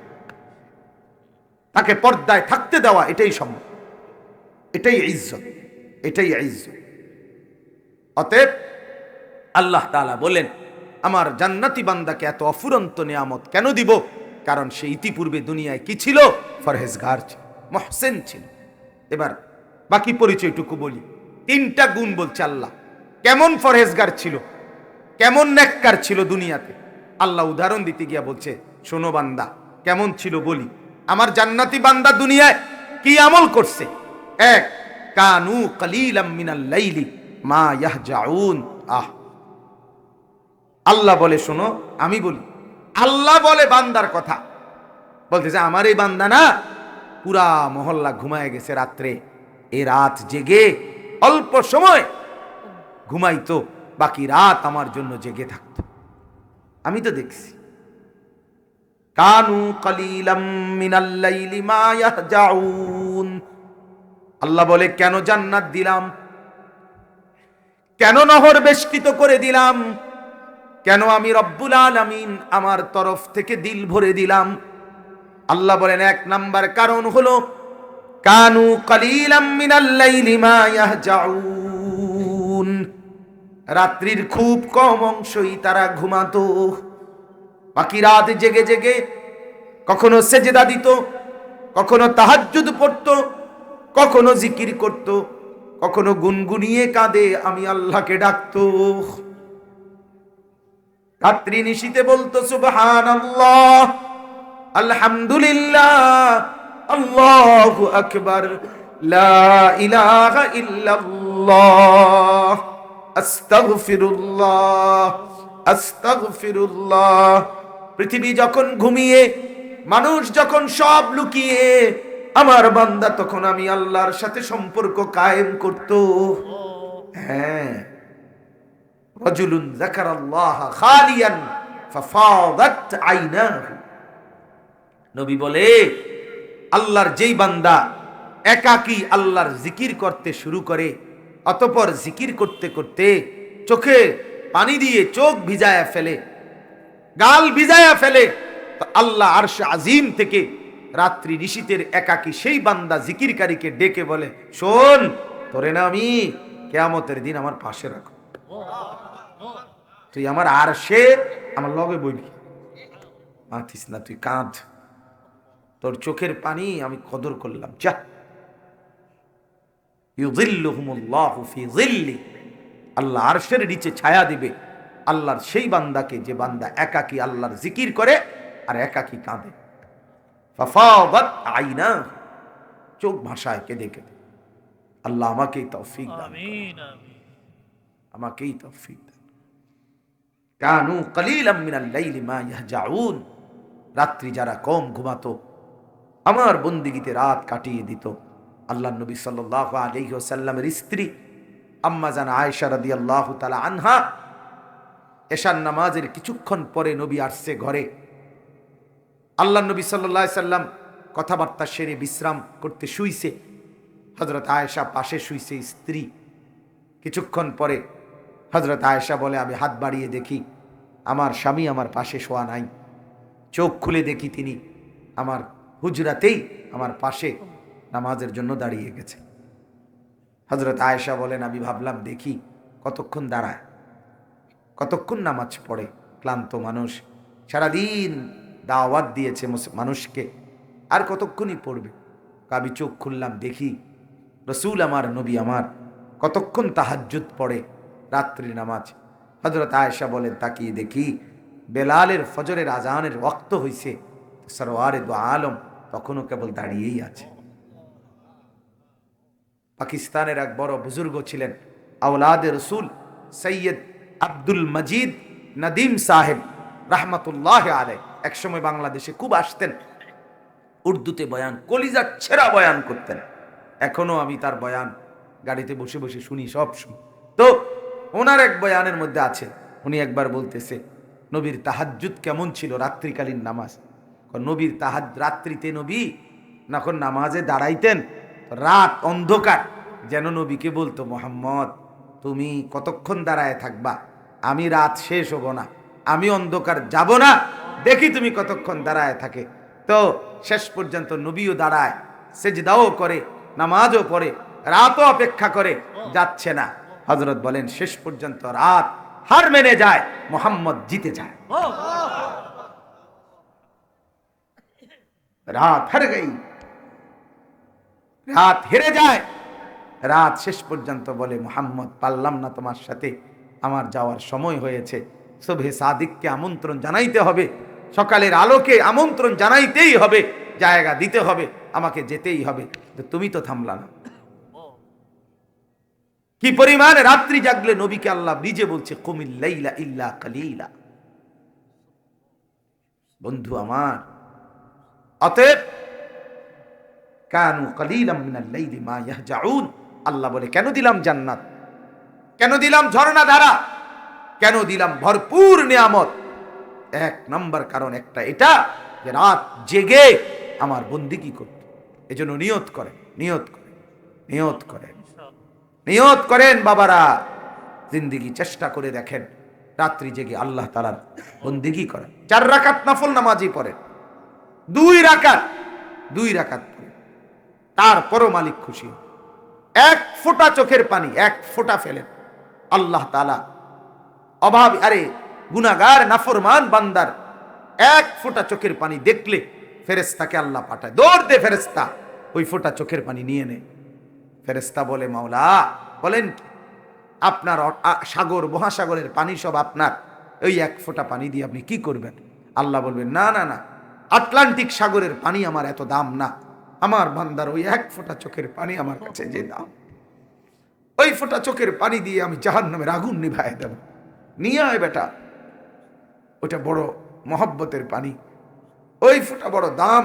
তাকে পর্দায় থাকতে দেওয়া, এটাই সম্মান, এটাই ইজ্জত, এটাই ইজ্জত। অতএব আল্লাহ তাআলা বলেন আমার জান্নাতি বান্দাকে এত অফুরন্ত নিয়ামত কেন দিব? কারণ সে ইতিপূর্বে দুনিয়ায় কি ছিল? ফরহেজগার ছিল, মুহসিন ছিল। এবার বাকি পরিচয়টুকু বলি। তিনটা গুণ বলছে আল্লাহ। কেমন ফরহেজগার ছিল, কেমন নেককার ছিল দুনিয়াতে, আল্লাহ উদাহরণ দিতে গিয়া বলছে শোনো বান্দা কেমন ছিল বলি। আমার জান্নাতি বান্দা দুনিয়ায় কি আমল করছে? এক, কানু কালিলাম মিনাল লাইলি মা ইয়াহজাউন। আল্লাহ বলে শোনো, আমি বলি, আল্লাহ বলে বান্দার কথা বলতেছে আমার এই বান্দা না পুরা মহল্লা ঘুমায় গেছে রাত্রে, এ রাত জেগে অল্প সময় ঘুমাইতো, বাকি রাত আমার জন্য জেগে থাকতো। আমি তো দেখছি। কানু কালিলাম মিনাল লাইলি মা ইয়াহজাউন। আল্লাহ বলে কেন জান্নাত দিলাম, কেন নহর বেষ্টিত করে দিলাম, কেন আমি রব্বুল আলামিন আমার তরফ থেকে দিল ভরে দিলাম। আল্লাহ বলেন এক নাম্বার কারণ হলো কানু কালিলাম মিনাল লাইলি মা ইয়াহজাউন। রাত্রির খুব কম অংশই তারা ঘুমাতো, বাকি রাত জেগে জেগে কখনো সেজদা দিত, কখনো তাহাজ্জুদ পড়তো, কখনো জিকির করত, কখনো গুনগুনিয়ে কাঁদে আমি আল্লাহকে ডাকতো। রাত্রি নিশীতে বলতো সুবহানাল্লাহ, আলহামদুলিল্লাহ, আল্লাহু আকবার, লা ইলাহা ইল্লাল্লাহ, আস্তাগফিরুল্লাহ, আস্তাগফিরুল্লাহ। পৃথিবী যখন ঘুমিয়ে, মানুষ যখন সব লুকিয়ে, আমার বান্দা তখন আমি আল্লাহর সাথে সম্পর্ক কায়েম করত। হ্যাঁ, রাজুলুন যাকারাল্লাহ খালিয়ান ফাফাদাত আইনাহু। নবী বলে আল্লাহর যেই বান্দা একাকী আল্লাহর জিকির করতে শুরু করে, অতঃপর জিকির করতে করতে চোখে পানি দিয়ে চোখ ভিজায়া ফেলে, গাল ভিজায়া ফেলে, তো আল্লাহ আরশ আজিম থেকে রাত্রি নিশীতের একাকী সেই বান্দা জিকিরকারীকে ডেকে বলে শোন, তোরে না আমি কিয়ামতের দিন আমার পাশে রাখো, তুই আমার আরশে আমার লগে বইবি, মাথিস না, তুই কাঁদ, তোর চোখের পানি আমি কদর করলাম। যা, ইউযিল্লুহুমুল্লাহু ফি যিল্লি, আল্লাহ আরশের নিচে ছায়া দিবে আল্লাহর সেই বান্দাকে যে বান্দা একাকী আল্লাহর জিকির করে আর একাকী কাঁদে। ফাফাদাত আইনা, চোখ ভাষায় কেঁদে কেঁদে। আল্লাহ আমাকেই তৌফিক দান করেন, আমাকেই তৌফিক দান। কানু কলিলাম মিনাল লাইলি মা ইয়াহজাউন, রাত্রি যারা কম ঘুমাতো আমার বন্দিগিতে রাত কাটিয়ে দিত। আল্লাহর নবী সাল্লাল্লাহু আলাইহি ওয়াসাল্লামের স্ত্রী আম্মা জান আয়েশা রাদিয়াল্লাহু তাআলা আনহা, এশার নামাজের কিছুক্ষণ পরে নবী আসছে ঘরে। আল্লাহর নবী সাল্লাল্লাহু আলাইহি সাল্লাম কথাবার্তা সেরে বিশ্রাম করতে শুইছে, হযরত আয়েশা পাশে শুইছে স্ত্রী। কিছুক্ষণ পরে হযরত আয়েশা বলে, আমি হাত বাড়িয়ে দেখি আমার স্বামী আমার পাশে শোয়া নাই। চোখ খুলে দেখি তিনি আমার হুজরাতেই আমার পাশে নামাজের জন্য দাঁড়িয়ে গেছে। হযরত আয়েশা বলেন, আমি ভাবলাম দেখি কতক্ষণ দাঁড়ায়, কতক্ষণ নামাজ পড়ে। ক্লান্ত মানুষ, সারাদিন দাওয়াত দিয়েছে মানুষকে, আর কতক্ষণই পড়বে। আমি চোখ খুললাম, দেখি রসুল আমার, নবী আমার কতক্ষণ তাহাজ্জুদ পড়ে, রাত্রির নামাজ। হযরত আয়েশা বলেন, তাকিয়ে দেখি বেলালের ফজরের আজানের ওয়াক্ত হইছে, সরওয়ারে দু আলম তখনও কেবল দাঁড়িয়েই আছে। পাকিস্তানের এক বড় বুজুর্গ ছিলেন, আওলাদে রসুল সৈয়দ আব্দুল মজিদ নদীম সাহেব রাহমাতুল্লাহ আলাইহ, একসময় বাংলাদেশে খুব আসতেন, উর্দুতে বয়ান, কলিজার ছেঁড়া বয়ান করতেন। এখনো আমি তার বয়ান গাড়িতে বসে বসে শুনি, সব শুনি। তো ওনার এক বয়ানের মধ্যে আছে, উনি একবার বলতেছে নবীর তাহাজ্জুদ কেমন ছিল, রাত্রিকালীন নামাজ। নবীর রাত্রিতে নবী যখন নামাজে দাঁড়াইতেন, রাত অন্ধকার, যেন নবীকে বলতো, মোহাম্মদ তুমি কতক্ষণ দাঁড়ায় থাকবা, আমি রাত শেষ হব না, আমি অন্ধকার যাব না, দেখি তুমি কতক্ষণ দাঁড়ায় থাকে। তো শেষ পর্যন্ত নবীও দাঁড়ায়, সেজদাও করে, নামাজও পড়ে, রাতও অপেক্ষা করে, যাচ্ছে না। হযরত বলেন শেষ পর্যন্ত রাত হার মেনে যায়, মোহাম্মদ জিতে যায়। রাত হার গই, রাত হেরে যায়। রাত শেষ পর্যন্ত বলে, মুহাম্মদ পারলাম না তোমার সাথে, আমার যাওয়ার সময় হয়েছে। সুবহে সাদিককে আমন্ত্রণ জানাইতে হবে, সকালের আলোকে আমন্ত্রণ জানাইতেই হবে, জায়গা দিতে হবে, আমাকে যেতেই হবে। তুমি তো থামলা না। কি পরিমাণ রাত্রি জাগলে নবীকে আল্লাহ নিজে বলছে, কুমিল লাইলা ইল্লা কালিলা। বন্ধু আমার, অতএব কানু কালিলাম মিনাল লাইলি মা ইয়াহজাউন। আল্লাহ বলে, কেন দিলাম জান্নাত, কেন দিলাম ঝর্ণা ধারা, কেন দিলাম ভরপুর নিয়ামত? এক নম্বর কারণ একটা, এটা যে রাত জেগে আমার বন্দেগী করত। এজন্য নিয়ত করেন, নিয়ত করেন, নিয়ত করেন, নিয়ত করেন বাবারা, জিন্দেগি চেষ্টা করে দেখেন, রাত্রি জেগে আল্লাহ তাআলার বন্দেগী করেন। 4 রাকাত নফল নামাজই পড়েন, 2 রাকাত পড়েন, তারপরও মালিক খুশি। 1 ফোঁটা চোখের পানি, 1 ফোঁটা ফেলেন, আল্লাহ তাআলা অভাব, আরে গুনাহগার নাফরমান বান্দার 1 ফোঁটা চোখের পানি দেখলে ফেরেশতাকে আল্লাহ পাঠায়, দৌড় দে ফেরেশতা, ওই ফোঁটা চোখের পানি নিয়ে নে। ফেরেশতা বলে, মাওলা বলেন আপনার সাগর মহাসাগরের পানি সব আপনার, ওই 1 ফোঁটা পানি দিয়ে আপনি কি করবেন? আল্লাহ বলবেন, না না না, আটলান্টিক সাগরের পানি আমার এত দাম না, আমার বান্দার ওই 1 ফোঁটা চোখের পানি আমার কাছে যে দাম, ওই ফোঁটা চোখের পানি দিয়ে আমি জাহান্নামের আগুন নিভায় দেব। নিয়ে আয় বেটা, ওটা বড় মহব্বতের পানি, ওই ফোঁটা বড় দাম,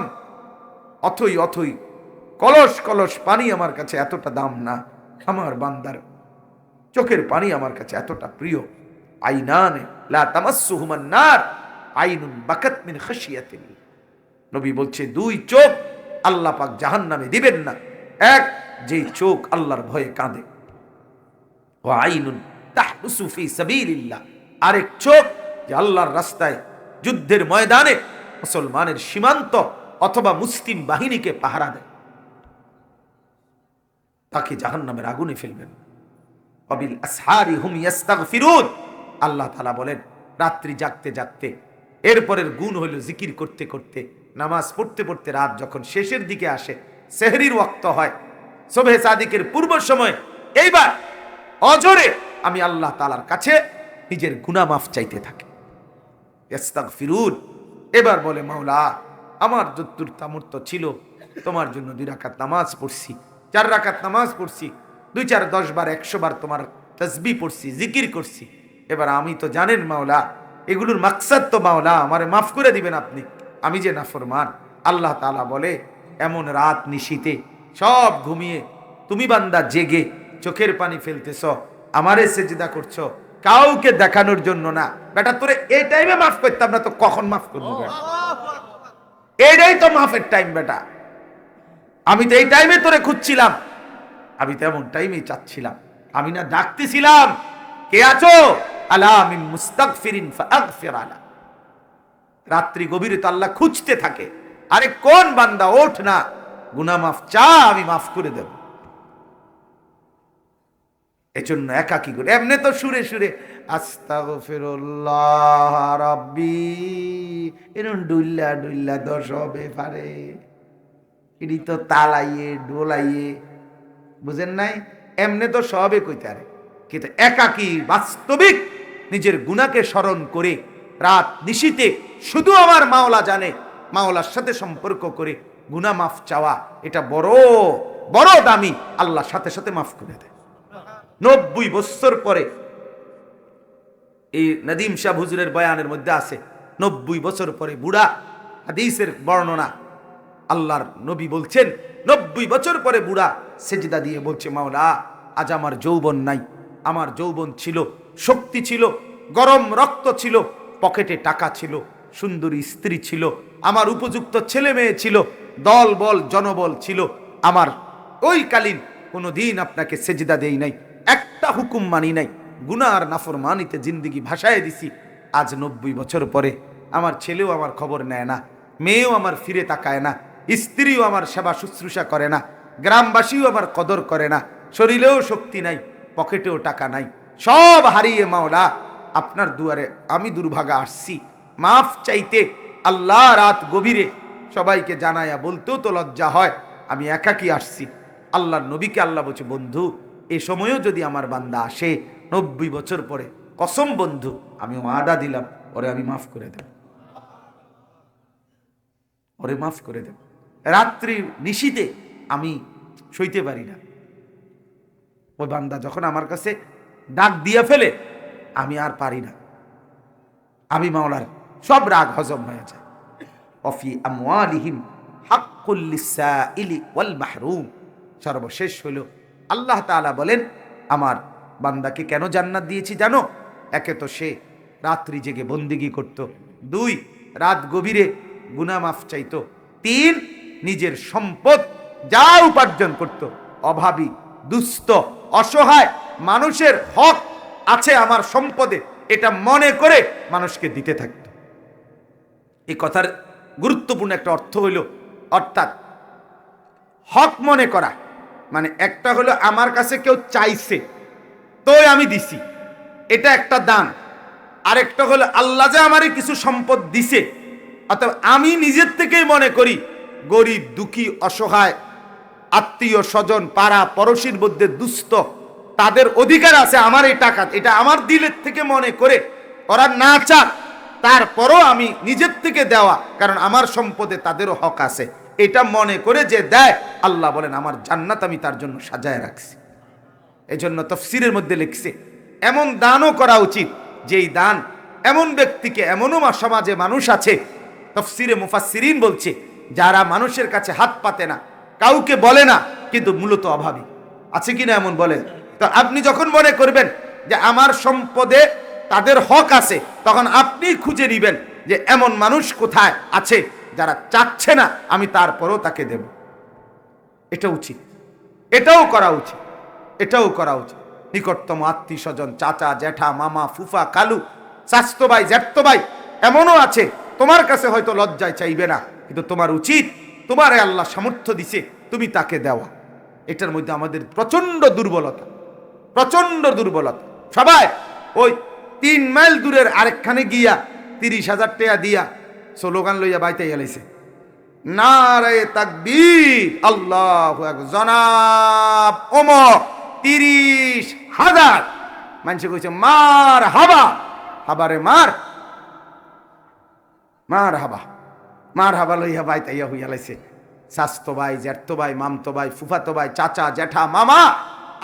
অথই অথই কলস কলস পানি আমার কাছে এতটা দাম না, আমার বান্দার চোখের পানি আমার কাছে এতটা প্রিয়। আইনানে লা তামাসসুহুমান নার আইনুন বাকাত মিন খাশিয়াতিল্লাহ। নবী বলছে 2 চোখ আল্লাহ পাক জাহান্নামে দিবেন না। এক, যেই চোখ আল্লাহর ভয়ে কাঁদে, ওয়া আইনুন তাহবুসু ফি সাবিলিল্লাহ, আরেক চোখ যে আল্লাহর রাস্তায় যুদ্ধের ময়দানে মুসলমানের সীমান্ত অথবা মুসলিম বাহিনীকে পাহারা দেয়, তাকে জাহান্নামের আগুনে ফেলবেন। ওয়াবিল আসহারি হুম ইস্তাগফিরুন। আল্লাহ তাআলা বলেন, রাত্রি জাগতে জাগতে, এরপরের গুণ হলো জিকির করতে করতে, নামাজ পড়তে পড়তে রাত যখন শেষের দিকে আসে, সেহরির ওয়াক্ত হয়, সুবহে সাদিকের পূর্ব সময়, এইবার অজরে আমি আল্লাহ তাআলার কাছে নিজের গুনাহ মাফ চাইতে থাকি। ইস্তাগফিরুন, এবার বলে মাওলা আমার যদ্দুর সামর্থ্য ছিল তোমার জন্য 2 রাকাত নামাজ পড়ছি, 4 রাকাত নামাজ পড়ছি, 2 4 10 বার 100 বার তোমার তাসবিহ পড়ছি, জিকির করছি। এবার আমি তো জানেন মাওলা এগুলোর মাকসাদ তো মাওলা আমারে মাফ করে দিবেন আপনি, আমি যে নাফরমান। আল্লাহ তাআলা বলে এমন রাত নিশীতে সব ঘুমিয়ে তুমি বান্দা জেগে চোখের পানি ফেলতেছ, আমারে সেজদা করছো, কাউকে দেখানোর জন্য না। বেটা তোরে এই টাইমে মাফ করতাম না তো কখন মাফ করবো? এইটাই তো মাফের টাইম বেটা। আমি তো এই টাইমে তোরে খুঁজছিলাম, আমি তো এমন টাইমেই চাচ্ছিলাম। আমি না ডাকতেছিলাম কে আছো, আলা মিন মুস্তাগফিরিন ফাগফির আলা। রাত্রি গভীরে তো আল্লাহ খুঁজতে থাকে, আরে কোন বান্দা ওঠ না, গুনাহ মাফ চা, আমি মাফ করে দেব। এজন্য একাকী করে এমনি তো সুরে সুরে আস্তাগফিরুল্লাহ রাব্বি এরকম ডুল্লা ডুল্লা দশ হবে পারে, এটি তো তালাইয়ে ডোলাইয়ে, বুঝেন নাই? এমনি তো সবে কইতে আরে, কিন্তু একাকী বাস্তবিক নিজের গুনাহকে স্মরণ করে রাত নিশীতে শুধু আমার মাওলা জানে, মাওলার সাথে সম্পর্ক করে গুনাহ মাফ চাওয়া এটা বড় বড় দামি, আল্লাহ সাথে সাথে মাফ করে দেয়। 90 বছর পরে এই নদীম শাহ হুজুরের বয়ানের মধ্যে আছে 90 বছর পরে বুড়া, হাদিসের বর্ণনা, আল্লাহর নবী বলছেন 90 বছর পরে বুড়া সেজদা দিয়ে বলছে মাওলা আজ আমার যৌবন নাই, আমার যৌবন ছিল, শক্তি ছিল, গরম রক্ত ছিল, পকেটে টাকা ছিল, সুন্দরী স্ত্রী ছিল, আমার উপযুক্ত ছেলে মেয়ে ছিল, দল বল জনবল ছিল, আমার ওই কালীন কোনোদিন আপনাকে সেজদা দেই নাই, একটা হুকুম মানি নাই, গুনাহ আর নাফরমানিতে জিন্দেগি ভাসায় দিছি। আজ 90 বছর পরে আমার ছেলেও আমার খবর নেয় না, মেয়েও আমার ফিরে তাকায় না, স্ত্রীও আমার সেবা শুশ্রূষা করে না, গ্রামবাসীও আমার কদর করে না, শরীরেও শক্তি নাই, পকেটেও টাকা নাই, সব হারিয়ে মাওলা আপনার দুয়ারে আমি দুর্ভাগা আসছি মাফ চাইতে। আল্লাহ রাত গভীরে সবাইকে জানায়া বলতেও তো লজ্জা হয় আমি একাকী আসছি। আল্লাহর নবীকে আল্লাহ বলছে বন্ধু এ সময়ও যদি আমার বান্দা আসে 90 বছর পরে, কসম বন্ধু আমি ওয়াদা দিলাম ওরে আমি মাফ করে দেব, ওরে মাফ করে দেব। রাত্রি নিশীতে আমি সইতে পারি না, ওই বান্দা যখন আমার কাছে ডাক দিয়ে ফেলে আমি আর পারি না, আমি মাওলার সব রাগ হজম হয়ে যায়। অফি আমওয়ালিহিম হাক্কুল লিসাইলি ওয়াল মাহরুম। সর্বশেষ হলো আল্লাহ তাআলা বলেন আমার বান্দাকে কেন জান্নাত দিয়েছি জানো? একে তো সে রাত্রি জেগে বন্দিগি করত, 2 রাত গভীরে গুনাহ মাফ চাইতো, 3 নিজের সম্পদ যা উপার্জন করত, অভাবী দুস্থ অসহায় মানুষের হক আছে আমার সম্পদে এটা মনে করে মানুষকে দিতে থাকত। এই কথার গুরুত্বপূর্ণ একটা অর্থ হইল, অর্থাৎ হক মনে করা মানে একটা হলো আমার কাছে কেউ চাইছে তো আমি দিছি, এটা একটা দান। আরেকটা হলো আল্লাহ যে আমারে কিছু সম্পদ দিছে, অর্থাৎ আমি নিজের থেকেই মনে করি গরিব দুঃখী অসহায় আত্মীয় স্বজন পাড়া পড়শির মধ্যে দুস্থ তাদের অধিকার আছে আমার এই টাকা, এটা আমার দিলের থেকে মনে করে ওরা না চাক তারপরও আমি নিজের থেকে দেওয়া, কারণ আমার সম্পদে তাদেরও হক আছে, এটা মনে করে যে দেয় আল্লাহ বলেন আমার জান্নাত আমি তার জন্য সাজায় রাখছি। এই জন্য তাফসীরের মধ্যে লিখছে এমন দানও করা উচিত যেই দান এমন ব্যক্তিকে, এমনও সমাজে মানুষ আছে তাফসীরে মুফাসসিরিন বলছে যারা মানুষের কাছে হাত পাতে না, কাউকে বলে না, কিন্তু মূলত অভাবী আছে কিনা এমন বলেন। তো আপনি যখন মনে করবেন যে আমার সম্পদে তাদের হক আছে, তখন আপনি খুঁজে নেবেন যে এমন মানুষ কোথায় আছে যারা চাচ্ছে না আমি তারপরেও তাকে দেব। এটা উচিত, এটাও করা উচিত, এটাও করা উচিত। নিকটতম আত্মীয় স্বজন চাচা জ্যাঠা মামা ফুফা কালু চাচতো ভাই জ্যাঠতো ভাই এমনও আছে তোমার কাছে হয়তো লজ্জায় চাইবে না, কিন্তু তোমার উচিত, তোমারে আল্লাহ সামর্থ্য দিছে তুমি তাকে দেওয়া। এটার মধ্যে আমাদের প্রচন্ড দুর্বলতা, প্রচন্ড দুর্বলতা। সবাই ওই 3 মাইল দূরের আরেকখানে গিয়া 30,000 টাকা দিয়া স্লোগান লইয়া বাইতে গেলেছে নারে তাকবীর আল্লাহু আকবার জনাব ওমর 30,000 মানুষে কইছে মার হাবা, হাবারে মার, মার হাবা, মার হাবা লইয়া ভাই তাইয়া হইয়া লাইছে। শাস্তো ভাই, জ্যাঠতো ভাই, মামতো ভাই, ফুফাতো ভাই, চাচা, জ্যাঠা, মামা,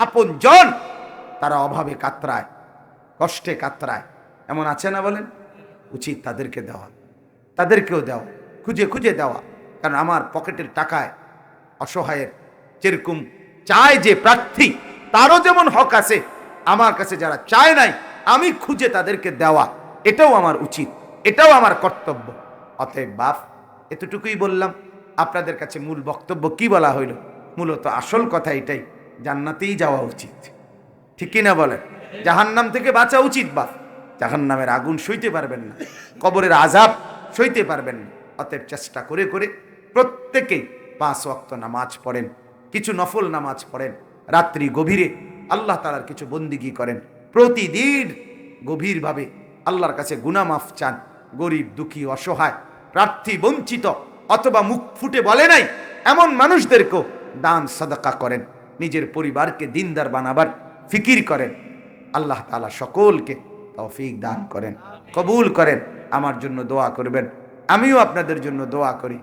আপন জন, তারা অভাবে কাতরায়, কষ্টে কাতরায়। এমন আছে না বলেন? উচিত তাদেরকে দেওয়া, তাদেরকেও দেওয়া, খুঁজে খুঁজে দেওয়া। কারণ আমার পকেটের টাকায় অসহায়ের যেরকম চায় যে প্রার্থী, তারও যেমন হক আছে, আমার কাছে যারা চায় নাই আমি খুঁজে তাদেরকে দেওয়া, এটাও আমার উচিত, এটাও আমার কর্তব্য। অতএব বাপ, এতটুকুই বললাম। আপনাদের কাছে মূল বক্তব্য কি বলা হইল? মূলত আসল কথা এটাই, জান্নাতেই যাওয়া উচিত, ঠিক কিনা বলেন? জাহান্নাম থেকে বাঁচা উচিত বাপ। জাহান্নামের আগুন সইতে পারবেন না, কবরের আযাব সইতে পারবেন না। অতএব চেষ্টা করে করে প্রত্যেকেই 5 ওয়াক্ত নামাজ পড়েন, কিছু নফল নামাজ পড়েন, রাত্রি গভীরে আল্লাহ তাআলার কিছু বন্দিগি করেন, প্রতিদিন গভীরভাবে আল্লাহর কাছে গুনাহ মাফ চান। গরিব, দুঃখী, অসহায়, প্রার্থী, বঞ্চিত অথবা মুখ ফুটে বলে নাই এমন মানুষদেরকেও দান সাদাকা করেন, নিজের পরিবারকে দিনদার বানাবার ফিকির করেন। আল্লাহ তাআলা সকলকে তৌফিক দান করেন, কবুল করেন। আমার জন্য দোয়া করবেন, আমিও আপনাদের জন্য দোয়া করি।